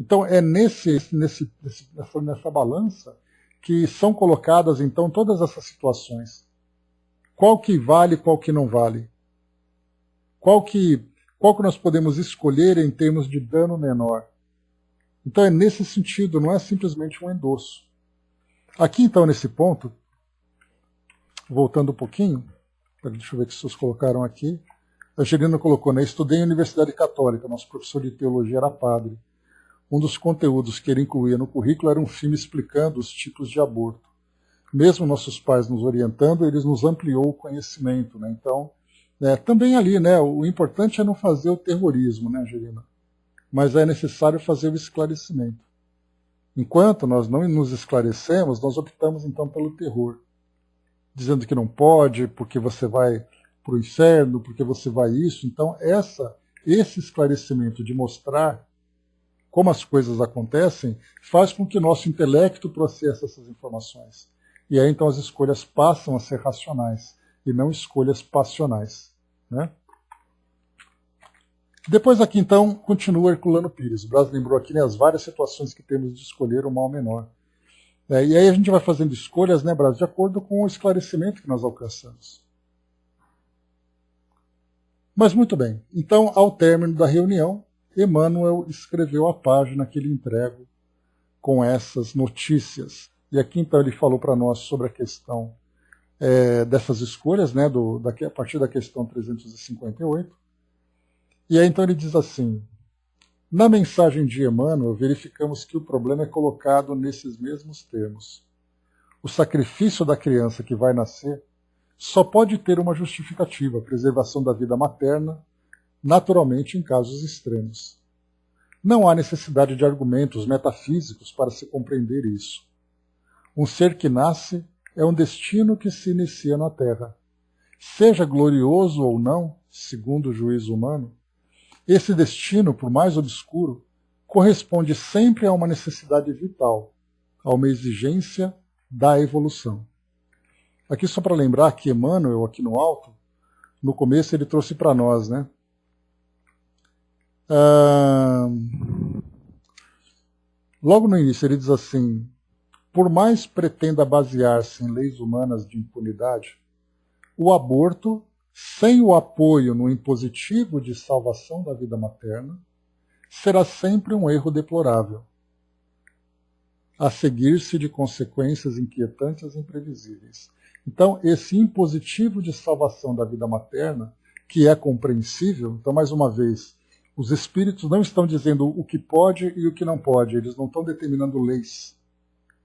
Então é nessa balança que são colocadas então todas essas situações. Qual que vale, qual que não vale? Qual que nós podemos escolher em termos de dano menor? Então é nesse sentido, não é simplesmente um endosso. Aqui então nesse ponto, voltando um pouquinho, deixa eu ver o que vocês colocaram aqui. A Angelina colocou, né? Estudei em Universidade Católica, nosso professor de teologia era padre. Um dos conteúdos que ele incluía no currículo era um filme explicando os tipos de aborto. Mesmo nossos pais nos orientando, eles nos ampliou o conhecimento, né? Então, também ali, né? O importante é não fazer o terrorismo, né, Angelina? Mas é necessário fazer o esclarecimento. Enquanto nós não nos esclarecemos, nós optamos então pelo terror, dizendo que não pode, porque você vai para o inferno, porque você vai isso. Então, esse esclarecimento de mostrar como as coisas acontecem faz com que nosso intelecto processe essas informações. E aí, então, as escolhas passam a ser racionais e não escolhas passionais, né? Depois aqui, então, continua Herculano Pires. O Braz lembrou aqui, né, as várias situações que temos de escolher o mal menor. E aí a gente vai fazendo escolhas, né, Brás, de acordo com o esclarecimento que nós alcançamos. Mas muito bem, então, ao término da reunião, Emmanuel escreveu a página que lhe entrego com essas notícias. E aqui, então, ele falou para nós sobre a questão dessas escolhas, né, a partir da questão 358. E aí, então, ele diz assim: na mensagem de Emmanuel, verificamos que o problema é colocado nesses mesmos termos. O sacrifício da criança que vai nascer só pode ter uma justificativa, a preservação da vida materna, naturalmente em casos extremos. Não há necessidade de argumentos metafísicos para se compreender isso. Um ser que nasce é um destino que se inicia na Terra. Seja glorioso ou não, segundo o juízo humano, esse destino, por mais obscuro, corresponde sempre a uma necessidade vital, a uma exigência da evolução. Aqui só para lembrar que Emmanuel, aqui no alto, no começo ele trouxe para nós, né? Logo no início ele diz assim: por mais pretenda basear-se em leis humanas de impunidade, o aborto, sem o apoio no impositivo de salvação da vida materna, será sempre um erro deplorável, a seguir-se de consequências inquietantes e imprevisíveis. Então, esse impositivo de salvação da vida materna, que é compreensível, então, mais uma vez, os espíritos não estão dizendo o que pode e o que não pode, eles não estão determinando leis,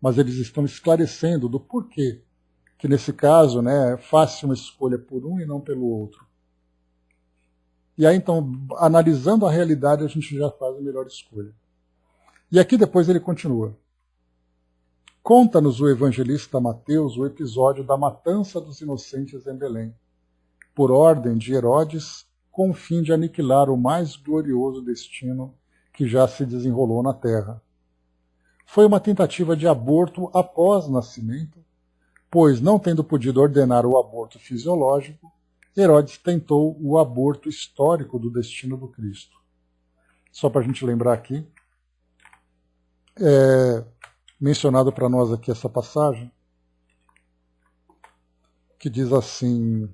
mas eles estão esclarecendo do porquê que, nesse caso, né, faça uma escolha por um e não pelo outro. E aí, então, analisando a realidade, a gente já faz a melhor escolha. E aqui depois ele continua. Conta-nos o evangelista Mateus o episódio da matança dos inocentes em Belém, por ordem de Herodes, com o fim de aniquilar o mais glorioso destino que já se desenrolou na terra. Foi uma tentativa de aborto após nascimento, pois, não tendo podido ordenar o aborto fisiológico, Herodes tentou o aborto histórico do destino do Cristo. Só para a gente lembrar aqui, mencionado para nós aqui essa passagem, que diz assim: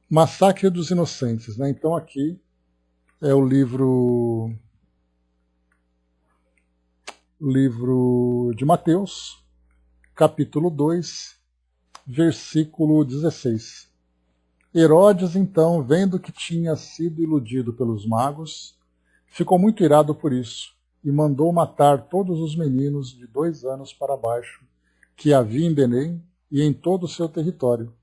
Massacre dos Inocentes. Né? Então aqui é o livro de Mateus, capítulo 2, versículo 16. Herodes, então, vendo que tinha sido iludido pelos magos, ficou muito irado por isso e mandou matar todos os meninos de 2 anos para baixo que havia em Belém e em todo o seu território,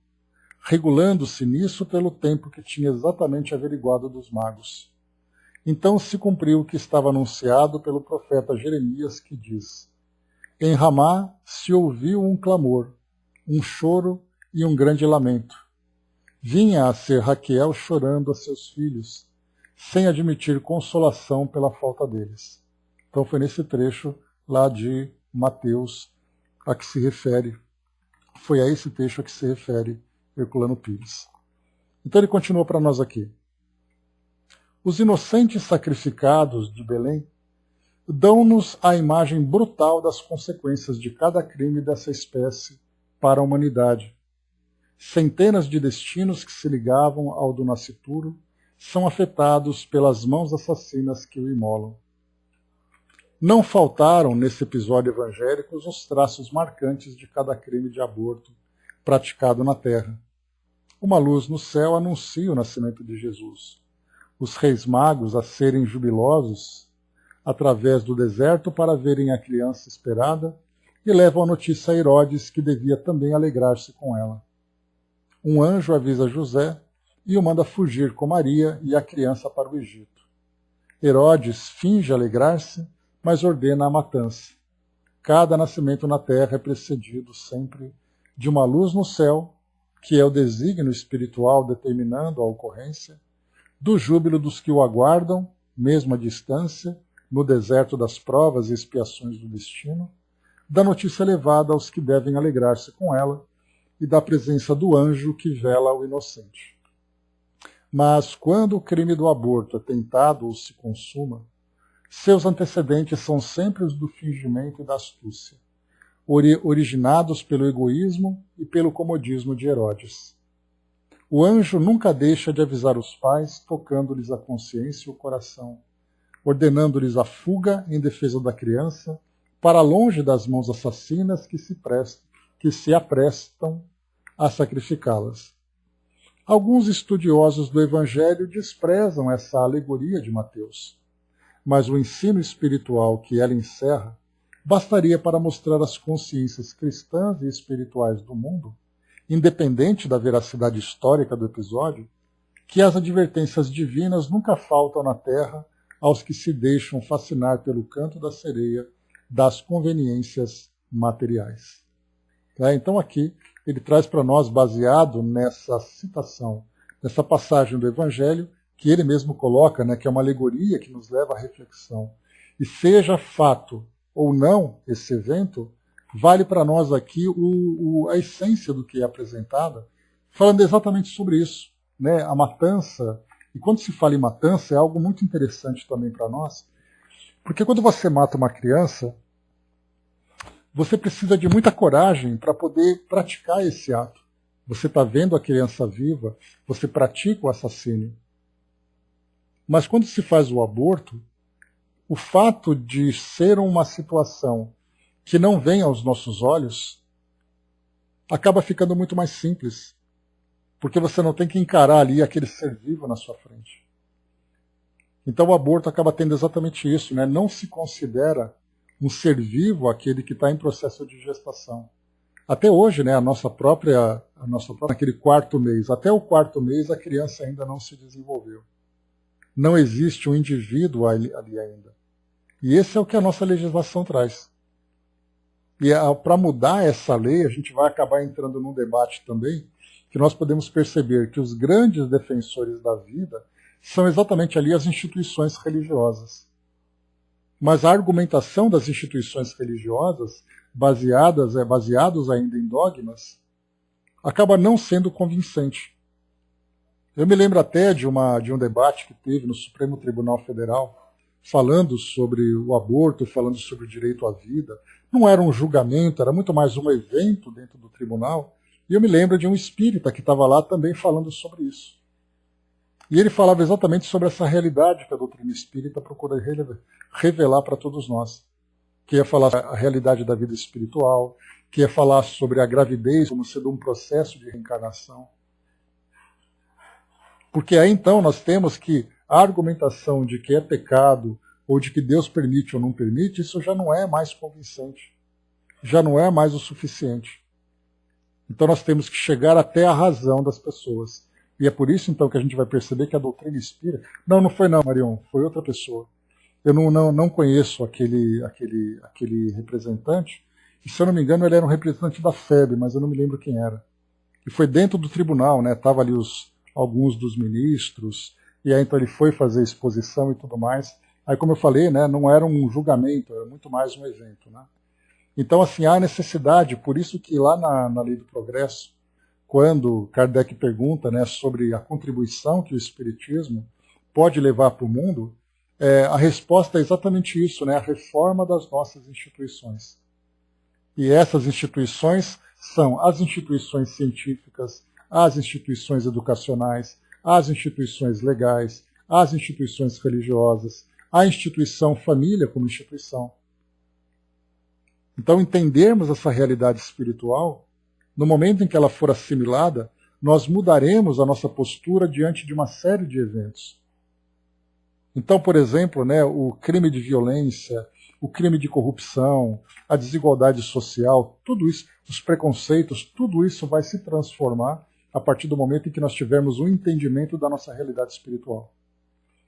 regulando-se nisso pelo tempo que tinha exatamente averiguado dos magos. Então se cumpriu o que estava anunciado pelo profeta Jeremias, que diz: em Ramá se ouviu um clamor, um choro e um grande lamento. Vinha a ser Raquel chorando a seus filhos, sem admitir consolação pela falta deles. Então foi nesse trecho lá de Mateus a que se refere, foi a esse trecho a que se refere Herculano Pires. Então ele continua para nós aqui. Os inocentes sacrificados de Belém dão-nos a imagem brutal das consequências de cada crime dessa espécie para a humanidade. Centenas de destinos que se ligavam ao do nascituro são afetados pelas mãos assassinas que o imolam. Não faltaram, nesse episódio evangélico, os traços marcantes de cada crime de aborto praticado na terra. Uma luz no céu anuncia o nascimento de Jesus. Os reis magos, a serem jubilosos, através do deserto para verem a criança esperada, e levam a notícia a Herodes, que devia também alegrar-se com ela. Um anjo avisa José e o manda fugir com Maria e a criança para o Egito. Herodes finge alegrar-se, mas ordena a matança. Cada nascimento na terra é precedido sempre de uma luz no céu, que é o desígnio espiritual determinando a ocorrência, do júbilo dos que o aguardam, mesmo à distância, no deserto das provas e expiações do destino, da notícia levada aos que devem alegrar-se com ela e da presença do anjo que vela o inocente. Mas quando o crime do aborto é tentado ou se consuma, Seus antecedentes são sempre os do fingimento e da astúcia, originados pelo egoísmo e pelo comodismo de Herodes. O anjo nunca deixa de avisar os pais, tocando-lhes a consciência e o coração, ordenando-lhes a fuga em defesa da criança, para longe das mãos assassinas que se aprestam a sacrificá-las. Alguns estudiosos do Evangelho desprezam essa alegoria de Mateus, mas o ensino espiritual que ela encerra bastaria para mostrar às consciências cristãs e espirituais do mundo, independente da veracidade histórica do episódio, que as advertências divinas nunca faltam na Terra aos que se deixam fascinar pelo canto da sereia das conveniências materiais. Então aqui ele traz para nós, baseado nessa citação, nessa passagem do Evangelho, que ele mesmo coloca, que é uma alegoria que nos leva à reflexão. E seja fato ou não esse evento, vale para nós aqui a essência do que é apresentada, falando exatamente sobre isso, a matança. E quando se fala em matança, é algo muito interessante também para nós, porque quando você mata uma criança, você precisa de muita coragem para poder praticar esse ato. Você está vendo a criança viva, você pratica o assassínio. Mas quando se faz o aborto, o fato de ser uma situação que não vem aos nossos olhos, acaba ficando muito mais simples, porque você não tem que encarar ali aquele ser vivo na sua frente. Então o aborto acaba tendo exatamente isso, não se considera um ser vivo aquele que está em processo de gestação. Até hoje, a nossa própria, aquele quarto mês, até o quarto mês a criança ainda não se desenvolveu. Não existe um indivíduo ali ainda. E esse é o que a nossa legislação traz. E para mudar essa lei, a gente vai acabar entrando num debate também, que nós podemos perceber que os grandes defensores da vida são exatamente ali as instituições religiosas. Mas a argumentação das instituições religiosas, baseados ainda em dogmas, acaba não sendo convincente. Eu me lembro até de um debate que teve no Supremo Tribunal Federal, falando sobre o aborto, falando sobre o direito à vida. Não era um julgamento, era muito mais um evento dentro do tribunal. E eu me lembro de um espírita que estava lá também falando sobre isso. E ele falava exatamente sobre essa realidade que a doutrina espírita procura revelar para todos nós. Que ia falar a realidade da vida espiritual, que ia falar sobre a gravidez como sendo um processo de reencarnação. Porque aí então nós temos que a argumentação de que é pecado, ou de que Deus permite ou não permite, isso já não é mais convincente. Já não é mais o suficiente. Então nós temos que chegar até a razão das pessoas. E é por isso então que a gente vai perceber que a doutrina espírita... Não foi não, Marion, foi outra pessoa. Eu não conheço aquele representante, e se eu não me engano ele era um representante da FEB, mas eu não me lembro quem era. E foi dentro do tribunal, Estava ali alguns dos ministros, e aí então ele foi fazer exposição e tudo mais. Aí, como eu falei, não era um julgamento, era muito mais um evento. Então, assim, há necessidade, por isso que lá na Lei do Progresso, quando Kardec pergunta sobre a contribuição que o Espiritismo pode levar para o mundo, a resposta é exatamente isso, a reforma das nossas instituições. E essas instituições são as instituições científicas, as instituições educacionais, as instituições legais, as instituições religiosas, a instituição família como instituição. Então, entendermos essa realidade espiritual, no momento em que ela for assimilada, nós mudaremos a nossa postura diante de uma série de eventos. Então, por exemplo, o crime de violência, o crime de corrupção, a desigualdade social, tudo isso, os preconceitos, tudo isso vai se transformar a partir do momento em que nós tivermos um entendimento da nossa realidade espiritual.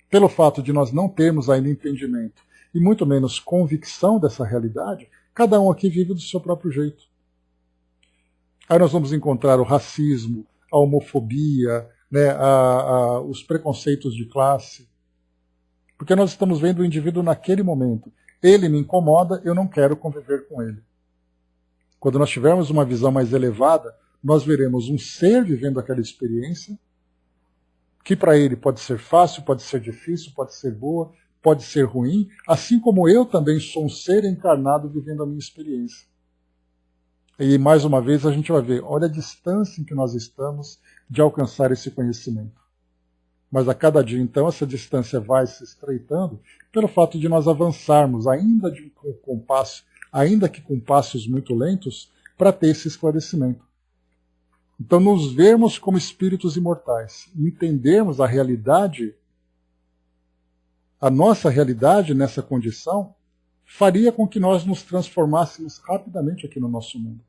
Pelo fato de nós não termos ainda entendimento e muito menos convicção dessa realidade, cada um aqui vive do seu próprio jeito. Aí nós vamos encontrar o racismo, a homofobia, os preconceitos de classe. Porque nós estamos vendo o indivíduo naquele momento. Ele me incomoda, eu não quero conviver com ele. Quando nós tivermos uma visão mais elevada, nós veremos um ser vivendo aquela experiência, que para ele pode ser fácil, pode ser difícil, pode ser boa, pode ser ruim, assim como eu também sou um ser encarnado vivendo a minha experiência. E mais uma vez a gente vai ver, olha a distância em que nós estamos de alcançar esse conhecimento. Mas a cada dia, então, essa distância vai se estreitando pelo fato de nós avançarmos, ainda que com passos muito lentos, para ter esse esclarecimento. Então, nos vermos como espíritos imortais, entendermos a realidade, a nossa realidade nessa condição, faria com que nós nos transformássemos rapidamente aqui no nosso mundo.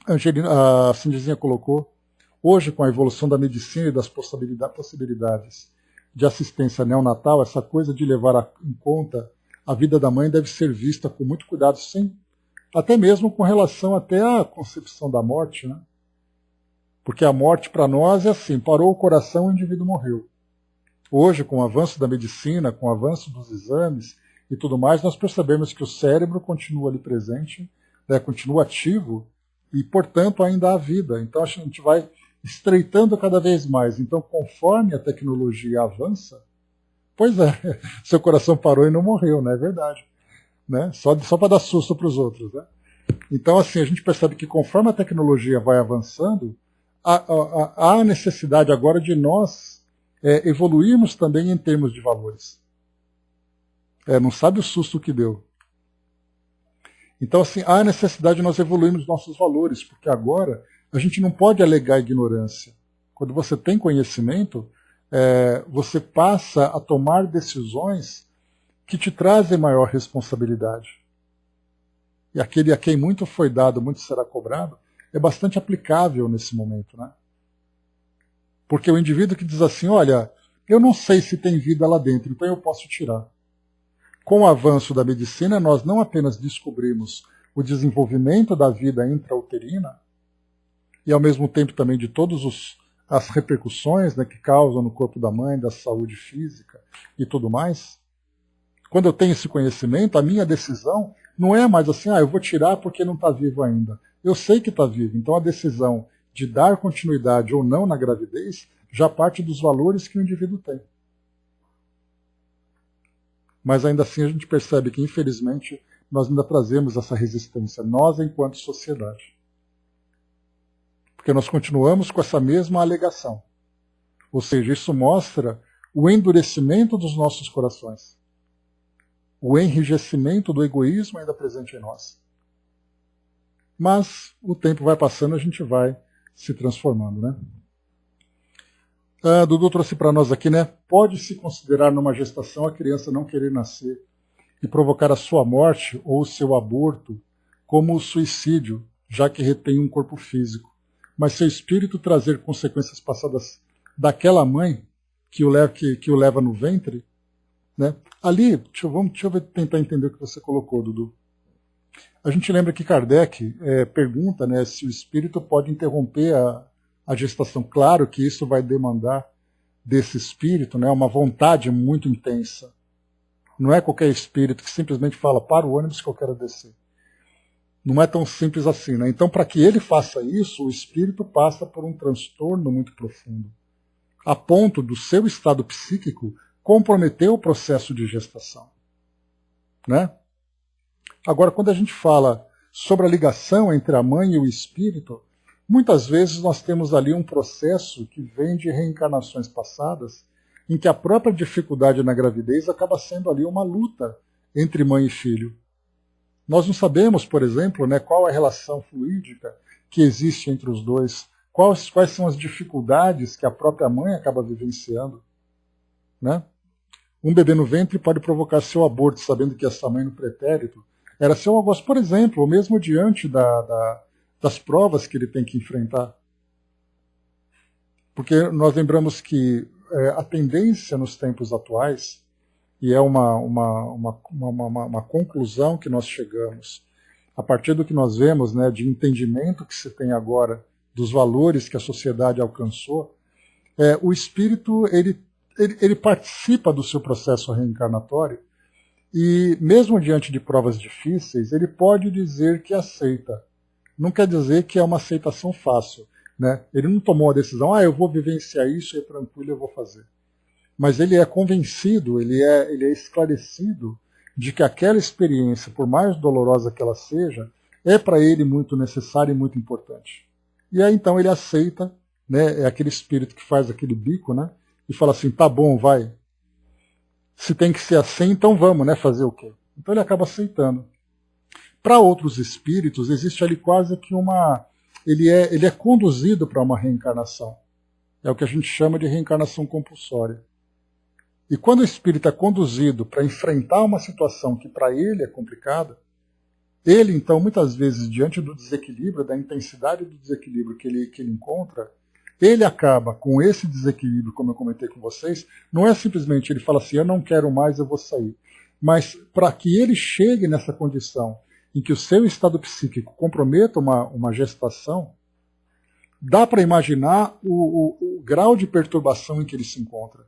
A Cindizinha colocou, hoje, com a evolução da medicina e das possibilidades de assistência neonatal, essa coisa de levar em conta a vida da mãe deve ser vista com muito cuidado, sim, até mesmo com relação até à concepção da morte, né? Porque a morte para nós é assim, parou o coração, o indivíduo morreu. Hoje, com o avanço da medicina, com o avanço dos exames e tudo mais, nós percebemos que o cérebro continua ali presente, né, continua ativo e, portanto, ainda há vida. Então a gente vai estreitando cada vez mais. Então, conforme a tecnologia avança, pois é, seu coração parou e não morreu, não é verdade? Né? Só para dar susto para os outros. Né? Então, assim, a gente percebe que conforme a tecnologia vai avançando, há a necessidade agora de nós evoluirmos também em termos de valores. Não sabe o susto que deu. Então, assim, há a necessidade de nós evoluirmos nossos valores, porque agora a gente não pode alegar ignorância. Quando você tem conhecimento, você passa a tomar decisões que te trazem maior responsabilidade. E aquele a quem muito foi dado, muito será cobrado, é bastante aplicável nesse momento, né? Porque o indivíduo que diz assim, olha, eu não sei se tem vida lá dentro, então eu posso tirar. Com o avanço da medicina, nós não apenas descobrimos o desenvolvimento da vida intrauterina, e ao mesmo tempo também de todas as repercussões, né, que causam no corpo da mãe, da saúde física e tudo mais. Quando eu tenho esse conhecimento, a minha decisão não é mais assim, eu vou tirar porque não está vivo ainda. Eu sei que está vivo, então a decisão de dar continuidade ou não na gravidez já parte dos valores que o indivíduo tem. Mas ainda assim a gente percebe que, infelizmente, nós ainda trazemos essa resistência, nós enquanto sociedade. Porque nós continuamos com essa mesma alegação. Ou seja, isso mostra o endurecimento dos nossos corações. O enrijecimento do egoísmo ainda presente em nós. Mas o tempo vai passando, a gente vai se transformando, né? Dudu trouxe para nós aqui, né? Pode-se considerar numa gestação a criança não querer nascer e provocar a sua morte ou o seu aborto como suicídio, já que retém um corpo físico, mas seu espírito trazer consequências passadas daquela mãe que o leva no ventre, né? Ali, deixa eu tentar entender o que você colocou, Dudu. A gente lembra que Kardec pergunta, né, se o espírito pode interromper a gestação. Claro que isso vai demandar desse espírito, né, uma vontade muito intensa. Não é qualquer espírito que simplesmente fala, para o ônibus que eu quero descer. Não é tão simples assim, né? Então, para que ele faça isso, o espírito passa por um transtorno muito profundo, a ponto do seu estado psíquico comprometer o processo de gestação, né? Agora, quando a gente fala sobre a ligação entre a mãe e o espírito, muitas vezes nós temos ali um processo que vem de reencarnações passadas, em que a própria dificuldade na gravidez acaba sendo ali uma luta entre mãe e filho. Nós não sabemos, por exemplo, né, qual é a relação fluídica que existe entre os dois, quais são as dificuldades que a própria mãe acaba vivenciando, né? Um bebê no ventre pode provocar seu aborto, sabendo que essa mãe no pretérito era seu avô, por exemplo, ou mesmo diante das provas que ele tem que enfrentar. Porque nós lembramos que a tendência nos tempos atuais, e é uma conclusão que nós chegamos, a partir do que nós vemos, né, de entendimento que se tem agora dos valores que a sociedade alcançou, o espírito ele participa do seu processo reencarnatório e, mesmo diante de provas difíceis, ele pode dizer que aceita. Não quer dizer que é uma aceitação fácil, né? Ele não tomou a decisão, eu vou vivenciar isso, é tranquilo, eu vou fazer. mas ele é convencido, ele é esclarecido de que aquela experiência, por mais dolorosa que ela seja, é para ele muito necessária e muito importante. E aí então ele aceita, né, é aquele espírito que faz aquele bico, né, e fala assim, tá bom, vai. Se tem que ser assim, então vamos, né, fazer o quê? Então ele acaba aceitando. Para outros espíritos, existe ali quase que uma... Ele é conduzido para uma reencarnação. É o que a gente chama de reencarnação compulsória. E quando o espírito é conduzido para enfrentar uma situação que para ele é complicada, ele, então, muitas vezes, diante do desequilíbrio, da intensidade do desequilíbrio que ele encontra, ele acaba com esse desequilíbrio, como eu comentei com vocês, não é simplesmente ele fala assim, eu não quero mais, eu vou sair. Mas para que ele chegue nessa condição em que o seu estado psíquico comprometa uma gestação, dá para imaginar o grau de perturbação em que ele se encontra.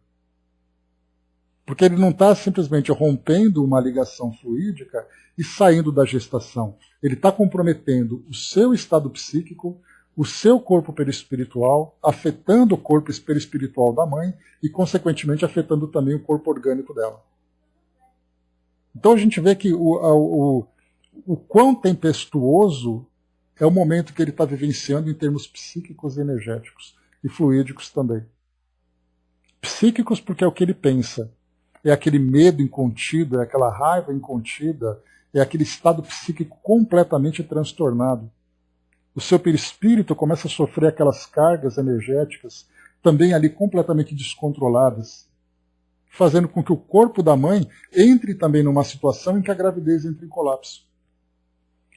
Porque ele não está simplesmente rompendo uma ligação fluídica e saindo da gestação. Ele está comprometendo o seu estado psíquico, o seu corpo perispiritual, afetando o corpo perispiritual da mãe e, consequentemente, afetando também o corpo orgânico dela. Então a gente vê que o quão tempestuoso é o momento que ele está vivenciando em termos psíquicos e energéticos, e fluídicos também. Psíquicos porque é o que ele pensa. É aquele medo incontido, é aquela raiva incontida, é aquele estado psíquico completamente transtornado. O seu perispírito começa a sofrer aquelas cargas energéticas, também ali completamente descontroladas, fazendo com que o corpo da mãe entre também numa situação em que a gravidez entra em colapso.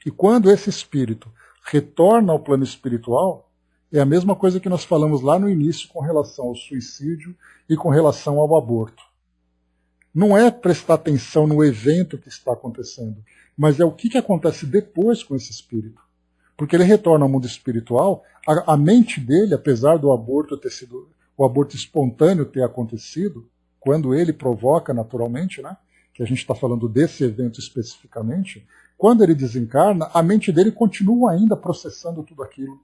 E quando esse espírito retorna ao plano espiritual, é a mesma coisa que nós falamos lá no início com relação ao suicídio e com relação ao aborto. Não é prestar atenção no evento que está acontecendo, mas é o que acontece depois com esse espírito. Porque ele retorna ao mundo espiritual, a mente dele, apesar do aborto ter sido, o aborto espontâneo ter acontecido, quando ele provoca naturalmente, né, que a gente está falando desse evento especificamente, quando ele desencarna, a mente dele continua ainda processando tudo aquilo.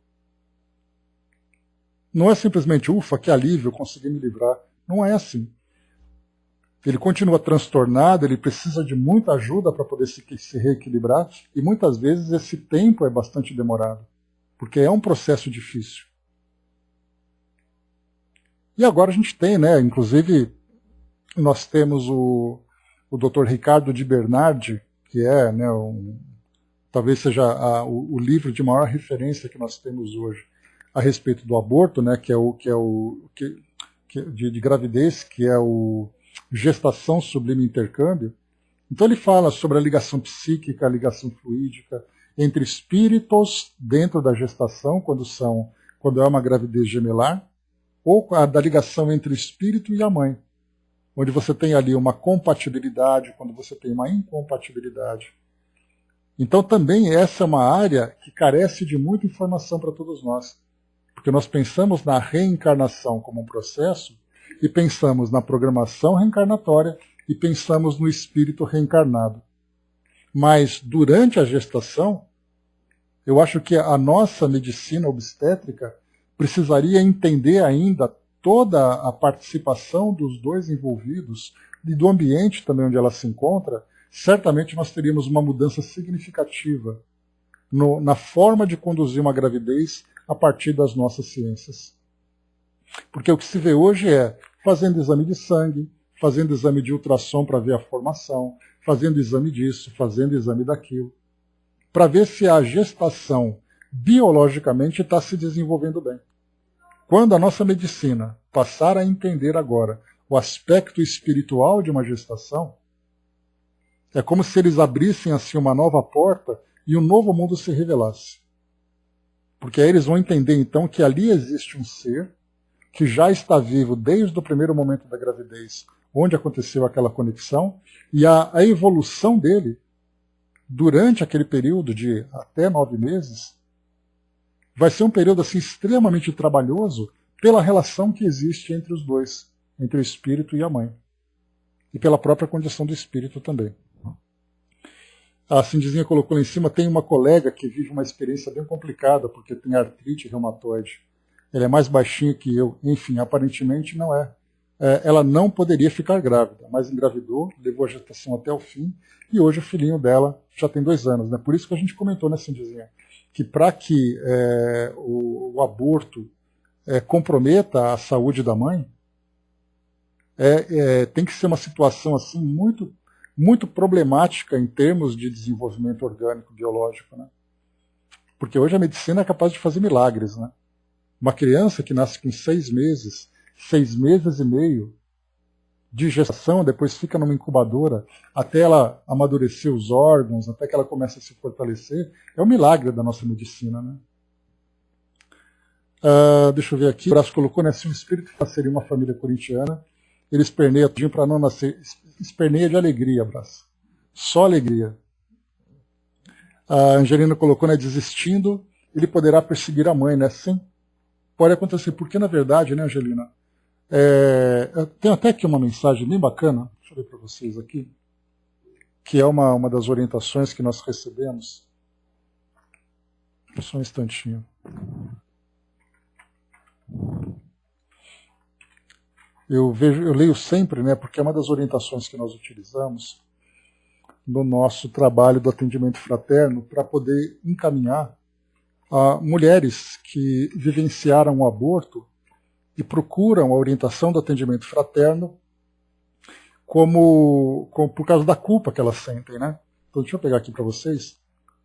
Não é simplesmente, ufa, que alívio, eu consegui me livrar. Não é assim. Ele continua transtornado, ele precisa de muita ajuda para poder se reequilibrar, e muitas vezes esse tempo é bastante demorado, porque é um processo difícil. E agora a gente tem, né, inclusive, nós temos o Dr. Ricardo de Bernardi, que é, né, talvez seja o livro de maior referência que nós temos hoje a respeito do aborto, né, de gravidez, que é o Gestação Sublime Intercâmbio. Então ele fala sobre a ligação psíquica, a ligação fluídica entre espíritos dentro da gestação, quando é uma gravidez gemelar, ou a da ligação entre o espírito e a mãe, onde você tem ali uma compatibilidade, quando você tem uma incompatibilidade. Então também essa é uma área que carece de muita informação para todos nós, porque nós pensamos na reencarnação como um processo, e pensamos na programação reencarnatória e pensamos no espírito reencarnado. Mas durante a gestação, eu acho que a nossa medicina obstétrica precisaria entender ainda toda a participação dos dois envolvidos e do ambiente também onde ela se encontra. Certamente nós teríamos uma mudança significativa na forma de conduzir uma gravidez a partir das nossas ciências. Porque o que se vê hoje é fazendo exame de sangue, fazendo exame de ultrassom para ver a formação, fazendo exame disso, fazendo exame daquilo, para ver se a gestação biologicamente está se desenvolvendo bem. Quando a nossa medicina passar a entender agora o aspecto espiritual de uma gestação, é como se eles abrissem assim uma nova porta e um novo mundo se revelasse. Porque aí eles vão entender então que ali existe um ser que já está vivo desde o primeiro momento da gravidez, onde aconteceu aquela conexão, e a evolução dele, durante aquele período de até 9 meses, vai ser um período assim, extremamente trabalhoso pela relação que existe entre os dois, entre o espírito e a mãe, e pela própria condição do espírito também. A Cindizinha colocou lá em cima, tem uma colega que vive uma experiência bem complicada, porque tem artrite reumatoide. Ele é mais baixinho que eu. Enfim, aparentemente não é ela não poderia ficar grávida, mas engravidou, levou a gestação até o fim, e hoje o filhinho dela já tem 2 anos. Né? Por isso que a gente comentou, né, Cindizinha, que para que o aborto comprometa a saúde da mãe, tem que ser uma situação assim muito, muito problemática em termos de desenvolvimento orgânico, biológico. Né? Porque hoje a medicina é capaz de fazer milagres. Né? Uma criança que nasce com 6 meses, 6 meses e meio de gestação, depois fica numa incubadora até ela amadurecer os órgãos, até que ela comece a se fortalecer, é um milagre da nossa medicina. Né? Deixa eu ver aqui, o Braço colocou, né, se um espírito seria uma família corintiana, ele esperneia tudinho para não nascer. Esperneia de alegria, Braço. Só alegria. A Angelina colocou, né, desistindo, ele poderá perseguir a mãe, né? Sim, pode acontecer, porque na verdade, né, Angelina, tem até aqui uma mensagem bem bacana, deixa eu ler para vocês aqui, que é uma das orientações que nós recebemos. Só um instantinho. Eu leio sempre, né, porque é uma das orientações que nós utilizamos no nosso trabalho do atendimento fraterno para poder encaminhar a mulheres que vivenciaram o aborto e procuram a orientação do atendimento fraterno por causa da culpa que elas sentem. Né? Então deixa eu pegar aqui para vocês.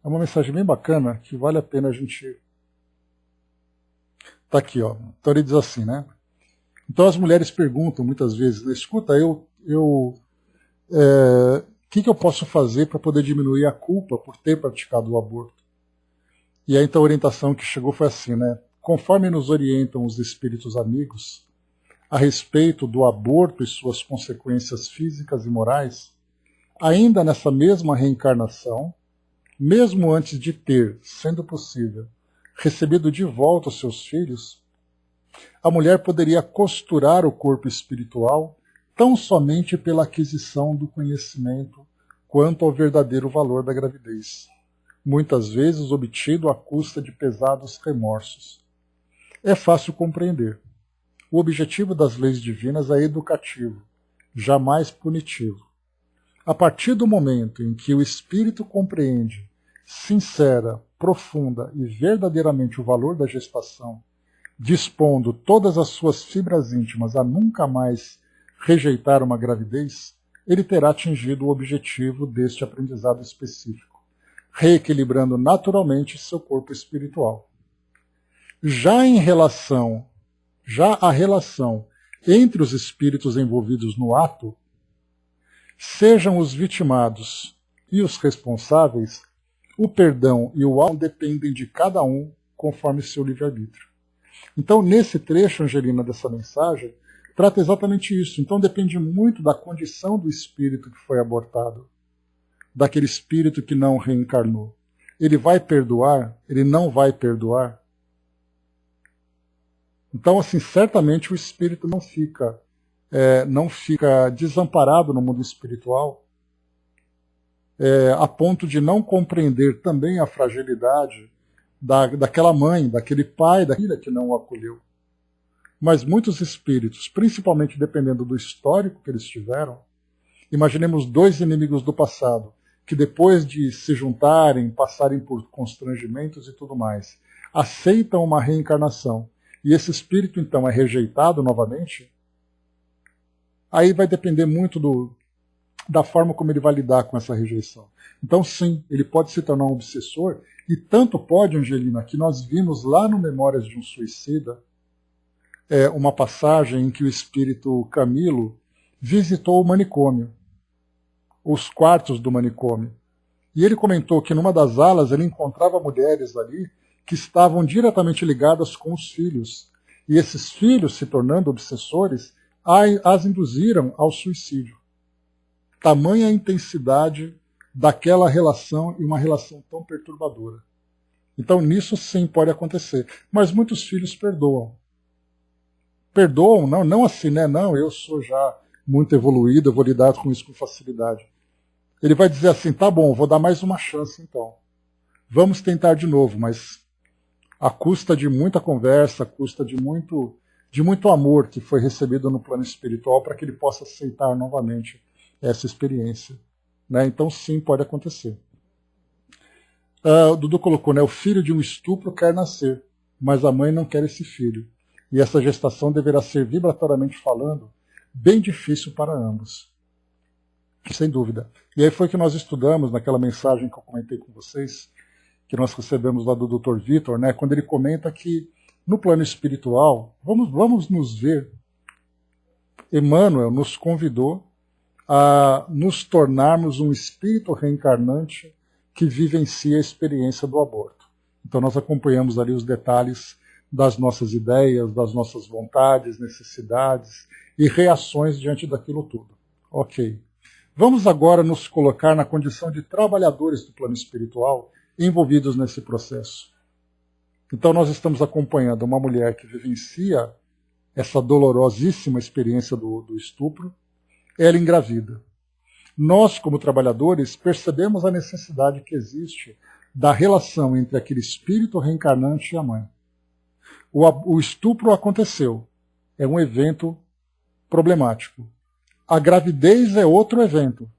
É uma mensagem bem bacana que vale a pena a gente... Está aqui, ó. Então ele diz assim, né? Então as mulheres perguntam muitas vezes, né, escuta, o que eu posso fazer para poder diminuir a culpa por ter praticado o aborto? E aí então a orientação que chegou foi assim, né? Conforme nos orientam os espíritos amigos a respeito do aborto e suas consequências físicas e morais, ainda nessa mesma reencarnação, mesmo antes de ter, sendo possível, recebido de volta os seus filhos, a mulher poderia costurar o corpo espiritual tão somente pela aquisição do conhecimento quanto ao verdadeiro valor da gravidez, muitas vezes obtido à custa de pesados remorsos. É fácil compreender. O objetivo das leis divinas é educativo, jamais punitivo. A partir do momento em que o espírito compreende, sincera, profunda e verdadeiramente o valor da gestação, dispondo todas as suas fibras íntimas a nunca mais rejeitar uma gravidez, ele terá atingido o objetivo deste aprendizado específico, reequilibrando naturalmente seu corpo espiritual. Já a relação entre os espíritos envolvidos no ato, sejam os vitimados e os responsáveis, o perdão e o alto dependem de cada um conforme seu livre-arbítrio. Então, nesse trecho, Angelina, dessa mensagem, trata exatamente isso. Então, depende muito da condição do espírito que foi abortado, daquele espírito que não reencarnou. Ele vai perdoar? Ele não vai perdoar? Então, assim, certamente o espírito não fica desamparado no mundo espiritual, a ponto de não compreender também a fragilidade daquela mãe, daquele pai, da filha que não o acolheu. Mas muitos espíritos, principalmente dependendo do histórico que eles tiveram, imaginemos 2 inimigos do passado, que depois de se juntarem, passarem por constrangimentos e tudo mais, aceitam uma reencarnação, e esse espírito então é rejeitado novamente, aí vai depender muito da forma como ele vai lidar com essa rejeição. Então sim, ele pode se tornar um obsessor, e tanto pode, Angelina, que nós vimos lá no Memórias de um Suicida, uma passagem em que o espírito Camilo visitou o manicômio, os quartos do manicômio. E ele comentou que numa das alas ele encontrava mulheres ali que estavam diretamente ligadas com os filhos. E esses filhos, se tornando obsessores, as induziram ao suicídio. Tamanha a intensidade daquela relação e uma relação tão perturbadora. Então nisso sim pode acontecer. Mas muitos filhos perdoam. Perdoam, não assim, né? Não, eu sou já muito evoluído, eu vou lidar com isso com facilidade. Ele vai dizer assim, tá bom, vou dar mais uma chance então. Vamos tentar de novo, mas à custa de muita conversa, à custa de muito de muito amor que foi recebido no plano espiritual para que ele possa aceitar novamente essa experiência. Né? Então, sim, pode acontecer. O Dudu colocou, né, o filho de um estupro quer nascer, mas a mãe não quer esse filho. E essa gestação deverá ser, vibratoriamente falando, bem difícil para ambos. Sem dúvida. E aí foi que nós estudamos naquela mensagem que eu comentei com vocês, que nós recebemos lá do Dr. Vitor, né, quando ele comenta que no plano espiritual, vamos nos ver, Emmanuel nos convidou a nos tornarmos um espírito reencarnante que vivencia a experiência do aborto. Então nós acompanhamos ali os detalhes das nossas ideias, das nossas vontades, necessidades e reações diante daquilo tudo. Ok. Vamos agora nos colocar na condição de trabalhadores do plano espiritual envolvidos nesse processo. Então nós estamos acompanhando uma mulher que vivencia essa dolorosíssima experiência do estupro, ela engravida. Nós, como trabalhadores, percebemos a necessidade que existe da relação entre aquele espírito reencarnante e a mãe. O estupro aconteceu, é um evento problemático. A gravidez é outro evento.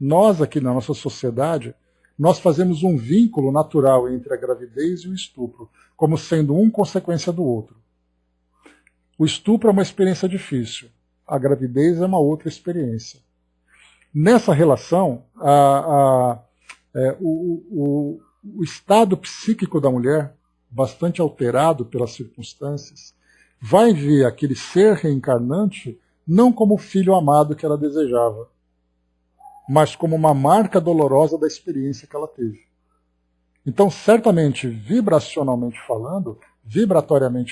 Nós, aqui na nossa sociedade, nós fazemos um vínculo natural entre a gravidez e o estupro, como sendo um consequência do outro. O estupro é uma experiência difícil, a gravidez é uma outra experiência. Nessa relação, o estado psíquico da mulher, bastante alterado pelas circunstâncias, vai ver aquele ser reencarnante não como o filho amado que ela desejava, mas como uma marca dolorosa da experiência que ela teve. Então, certamente, vibratoriamente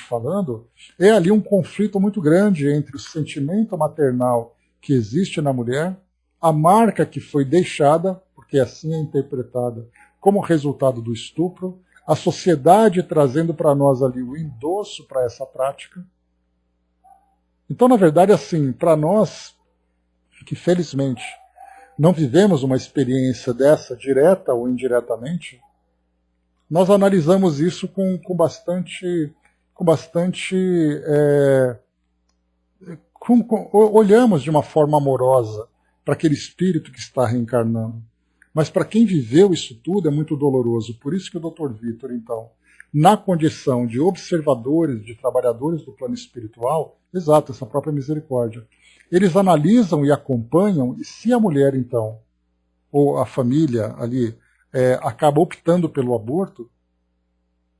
falando, é ali um conflito muito grande entre o sentimento maternal que existe na mulher, a marca que foi deixada, porque assim é interpretada, como resultado do estupro, a sociedade trazendo para nós ali o endosso para essa prática. Então, na verdade, assim, para nós, que felizmente não vivemos uma experiência dessa, direta ou indiretamente, nós analisamos isso olhamos de uma forma amorosa para aquele espírito que está reencarnando. Mas para quem viveu isso tudo é muito doloroso. Por isso que o Dr. Vitor, então, na condição de observadores, de trabalhadores do plano espiritual, exato, essa própria misericórdia, eles analisam e acompanham, e se a mulher, então, ou a família ali, acaba optando pelo aborto,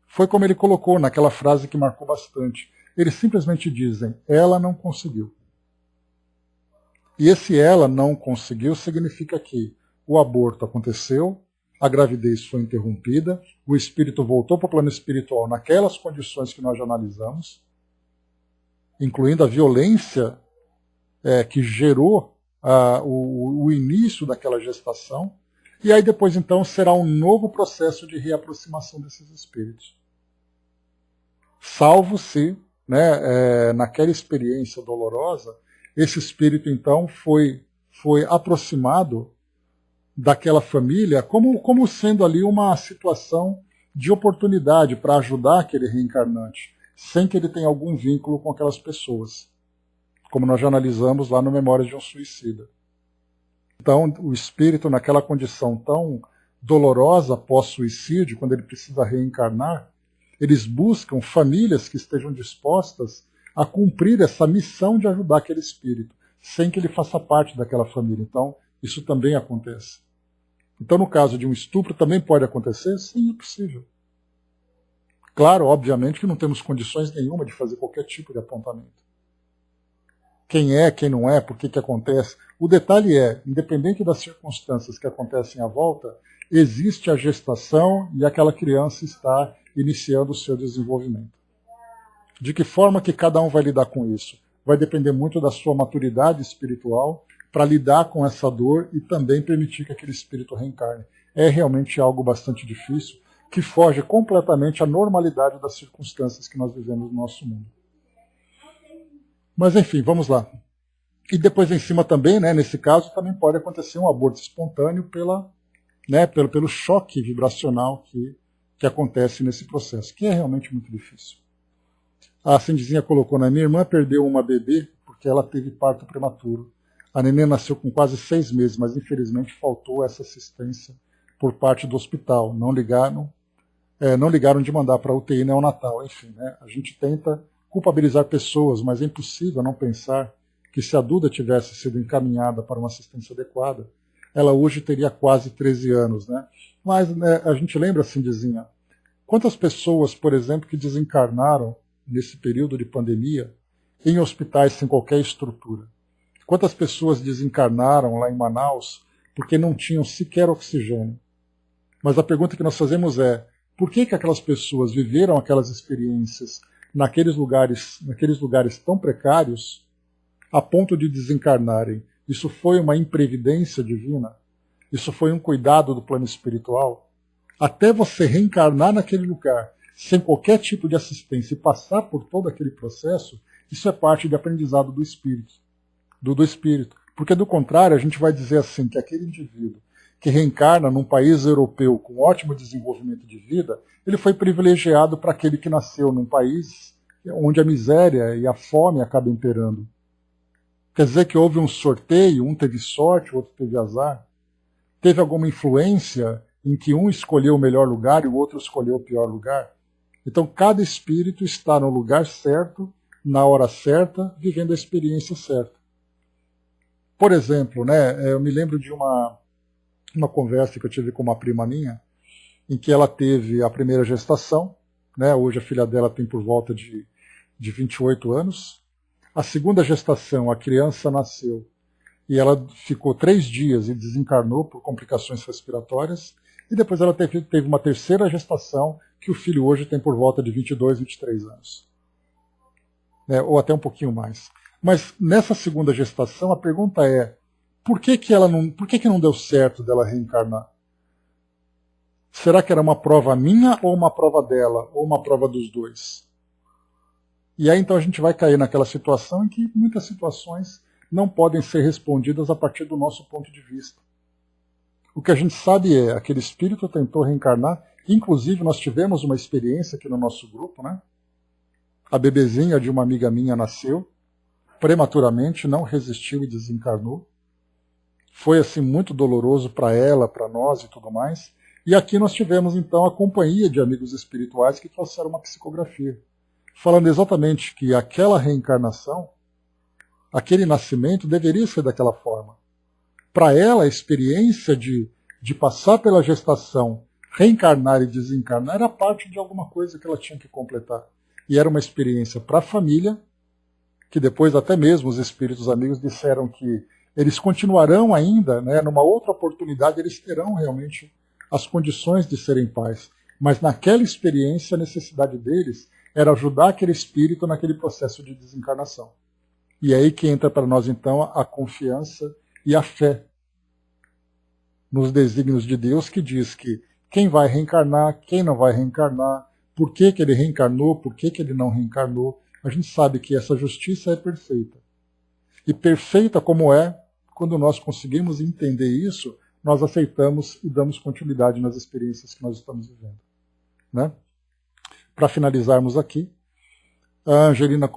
foi como ele colocou naquela frase que marcou bastante. Eles simplesmente dizem, ela não conseguiu. E esse ela não conseguiu significa que o aborto aconteceu, a gravidez foi interrompida, o espírito voltou para o plano espiritual naquelas condições que nós já analisamos, incluindo a violência que gerou o início daquela gestação, e aí depois então será um novo processo de reaproximação desses espíritos. Salvo se, naquela experiência dolorosa, esse espírito então foi aproximado daquela família como sendo ali uma situação de oportunidade para ajudar aquele reencarnante, sem que ele tenha algum vínculo com aquelas pessoas, como nós já analisamos lá no Memórias de um Suicida. Então, o espírito, naquela condição tão dolorosa pós-suicídio, quando ele precisa reencarnar, eles buscam famílias que estejam dispostas a cumprir essa missão de ajudar aquele espírito, sem que ele faça parte daquela família. Então, isso também acontece. Então, no caso de um estupro, também pode acontecer? Sim, é possível. Claro, obviamente, que não temos condições nenhuma de fazer qualquer tipo de apontamento. Quem é, quem não é, por que acontece. O detalhe é, independente das circunstâncias que acontecem à volta, existe a gestação e aquela criança está iniciando o seu desenvolvimento. De que forma que cada um vai lidar com isso? Vai depender muito da sua maturidade espiritual para lidar com essa dor e também permitir que aquele espírito reencarne. É realmente algo bastante difícil, que foge completamente à normalidade das circunstâncias que nós vivemos no nosso mundo. Mas enfim, vamos lá. E depois em cima também, nesse caso, também pode acontecer um aborto espontâneo pelo choque vibracional que acontece nesse processo, que é realmente muito difícil. A Cindizinha colocou, né? Minha irmã perdeu uma bebê porque ela teve parto prematuro. A neném nasceu com quase 6 meses, mas infelizmente faltou essa assistência por parte do hospital. Não ligaram de mandar para a UTI neonatal. Enfim, né? A gente tenta culpabilizar pessoas, mas é impossível não pensar que se a Duda tivesse sido encaminhada para uma assistência adequada, ela hoje teria quase 13 anos. Né? Mas né, a gente lembra, Cindizinha, quantas pessoas, por exemplo, que desencarnaram nesse período de pandemia em hospitais sem qualquer estrutura? Quantas pessoas desencarnaram lá em Manaus porque não tinham sequer oxigênio? Mas a pergunta que nós fazemos é, por que aquelas pessoas viveram aquelas experiências naqueles lugares tão precários a ponto de desencarnarem? Isso foi uma imprevidência divina? Isso foi um cuidado do plano espiritual? Até você reencarnar naquele lugar sem qualquer tipo de assistência e passar por todo aquele processo, isso é parte de aprendizado do espírito. Do espírito. Porque, do contrário, a gente vai dizer assim, que aquele indivíduo que reencarna num país europeu com ótimo desenvolvimento de vida, ele foi privilegiado para aquele que nasceu num país onde a miséria e a fome acabam imperando. Quer dizer que houve um sorteio, um teve sorte, o outro teve azar. Teve alguma influência em que um escolheu o melhor lugar e o outro escolheu o pior lugar? Então, cada espírito está no lugar certo, na hora certa, vivendo a experiência certa. Por exemplo, né, eu me lembro de uma conversa que eu tive com uma prima minha, em que ela teve a primeira gestação, né, hoje a filha dela tem por volta de 28 anos. A segunda gestação, a criança nasceu e ela ficou 3 dias e desencarnou por complicações respiratórias. E depois ela teve uma terceira gestação, que o filho hoje tem por volta de 22, 23 anos. Né, ou até um pouquinho mais. Mas nessa segunda gestação, a pergunta é, por que não deu certo dela reencarnar? Será que era uma prova minha ou uma prova dela? Ou uma prova dos dois? E aí então a gente vai cair naquela situação em que muitas situações não podem ser respondidas a partir do nosso ponto de vista. O que a gente sabe é, aquele espírito tentou reencarnar, inclusive nós tivemos uma experiência aqui no nosso grupo, né? A bebezinha de uma amiga minha nasceu, prematuramente, não resistiu e desencarnou. Foi assim muito doloroso para ela, para nós e tudo mais. E aqui nós tivemos então a companhia de amigos espirituais que trouxeram uma psicografia, falando exatamente que aquela reencarnação, aquele nascimento deveria ser daquela forma. Para ela, a experiência de passar pela gestação, reencarnar e desencarnar era parte de alguma coisa que ela tinha que completar. E era uma experiência para a família, que depois até mesmo os espíritos amigos disseram que eles continuarão ainda, né, numa outra oportunidade, eles terão realmente as condições de serem pais. Mas naquela experiência, a necessidade deles era ajudar aquele espírito naquele processo de desencarnação. E é aí que entra para nós, então, a confiança e a fé nos desígnios de Deus, que diz que quem vai reencarnar, quem não vai reencarnar, por que ele reencarnou, por que ele não reencarnou. A gente sabe que essa justiça é perfeita. E perfeita como é, quando nós conseguimos entender isso, nós aceitamos e damos continuidade nas experiências que nós estamos vivendo. Né? Para finalizarmos aqui, a Angelina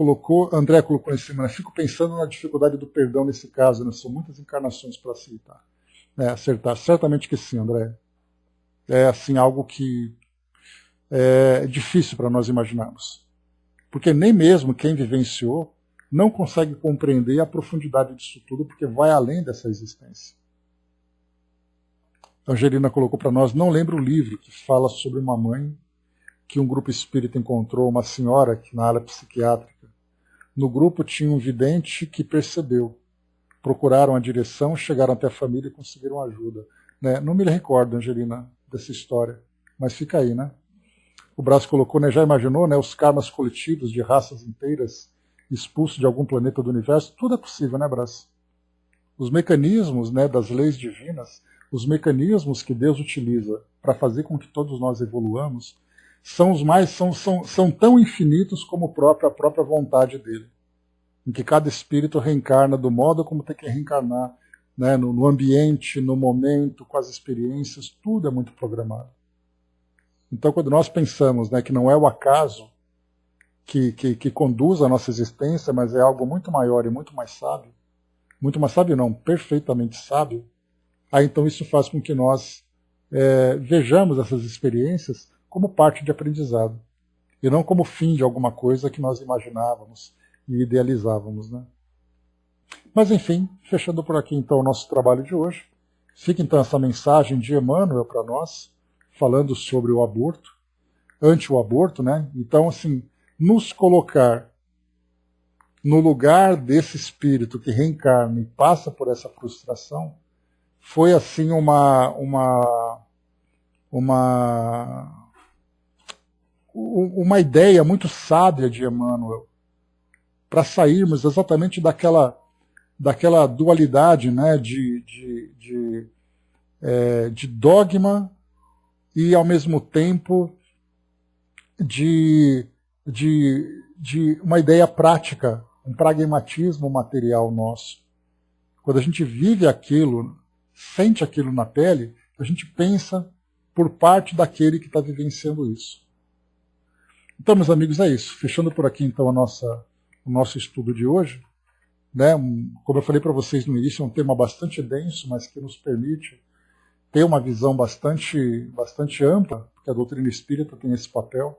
André colocou em cima, né? Fico pensando na dificuldade do perdão nesse caso, né? São muitas encarnações para aceitar. Acertar. Certamente que sim, André. É assim, algo que é difícil para nós imaginarmos. Porque nem mesmo quem vivenciou não consegue compreender a profundidade disso tudo, porque vai além dessa existência. A Angelina colocou para nós, não lembro o livro que fala sobre uma mãe que um grupo espírita encontrou, uma senhora que na área psiquiátrica. No grupo tinha um vidente que percebeu. Procuraram a direção, chegaram até a família e conseguiram ajuda. Né? Não me recordo, Angelina, dessa história, mas fica aí, né? O Brás colocou, né, já imaginou, né, os karmas coletivos de raças inteiras expulsos de algum planeta do universo? Tudo é possível, né, Brás? Os mecanismos, né, das leis divinas, os mecanismos que Deus utiliza para fazer com que todos nós evoluamos, são tão infinitos como a própria vontade dele. Em que cada espírito reencarna do modo como tem que reencarnar, né, no ambiente, no momento, com as experiências, tudo é muito programado. Então, quando nós pensamos, né, que não é o acaso que conduz a nossa existência, mas é algo muito maior e muito mais sábio não, perfeitamente sábio, aí então isso faz com que nós vejamos essas experiências como parte de aprendizado, e não como fim de alguma coisa que nós imaginávamos e idealizávamos, né? Mas enfim, fechando por aqui então o nosso trabalho de hoje, fica então essa mensagem de Emmanuel para nós, falando sobre o aborto, ante o aborto, né? Então, assim, nos colocar no lugar desse espírito que reencarna e passa por essa frustração, foi assim uma ideia muito sábia de Emmanuel, para sairmos exatamente daquela dualidade, né, de dogma e, ao mesmo tempo, de uma ideia prática, um pragmatismo material nosso. Quando a gente vive aquilo, sente aquilo na pele, a gente pensa por parte daquele que está vivenciando isso. Então, meus amigos, é isso. Fechando por aqui, então, o nosso estudo de hoje. Né? Como eu falei para vocês no início, é um tema bastante denso, mas que nos permite ter uma visão bastante ampla, porque a doutrina espírita tem esse papel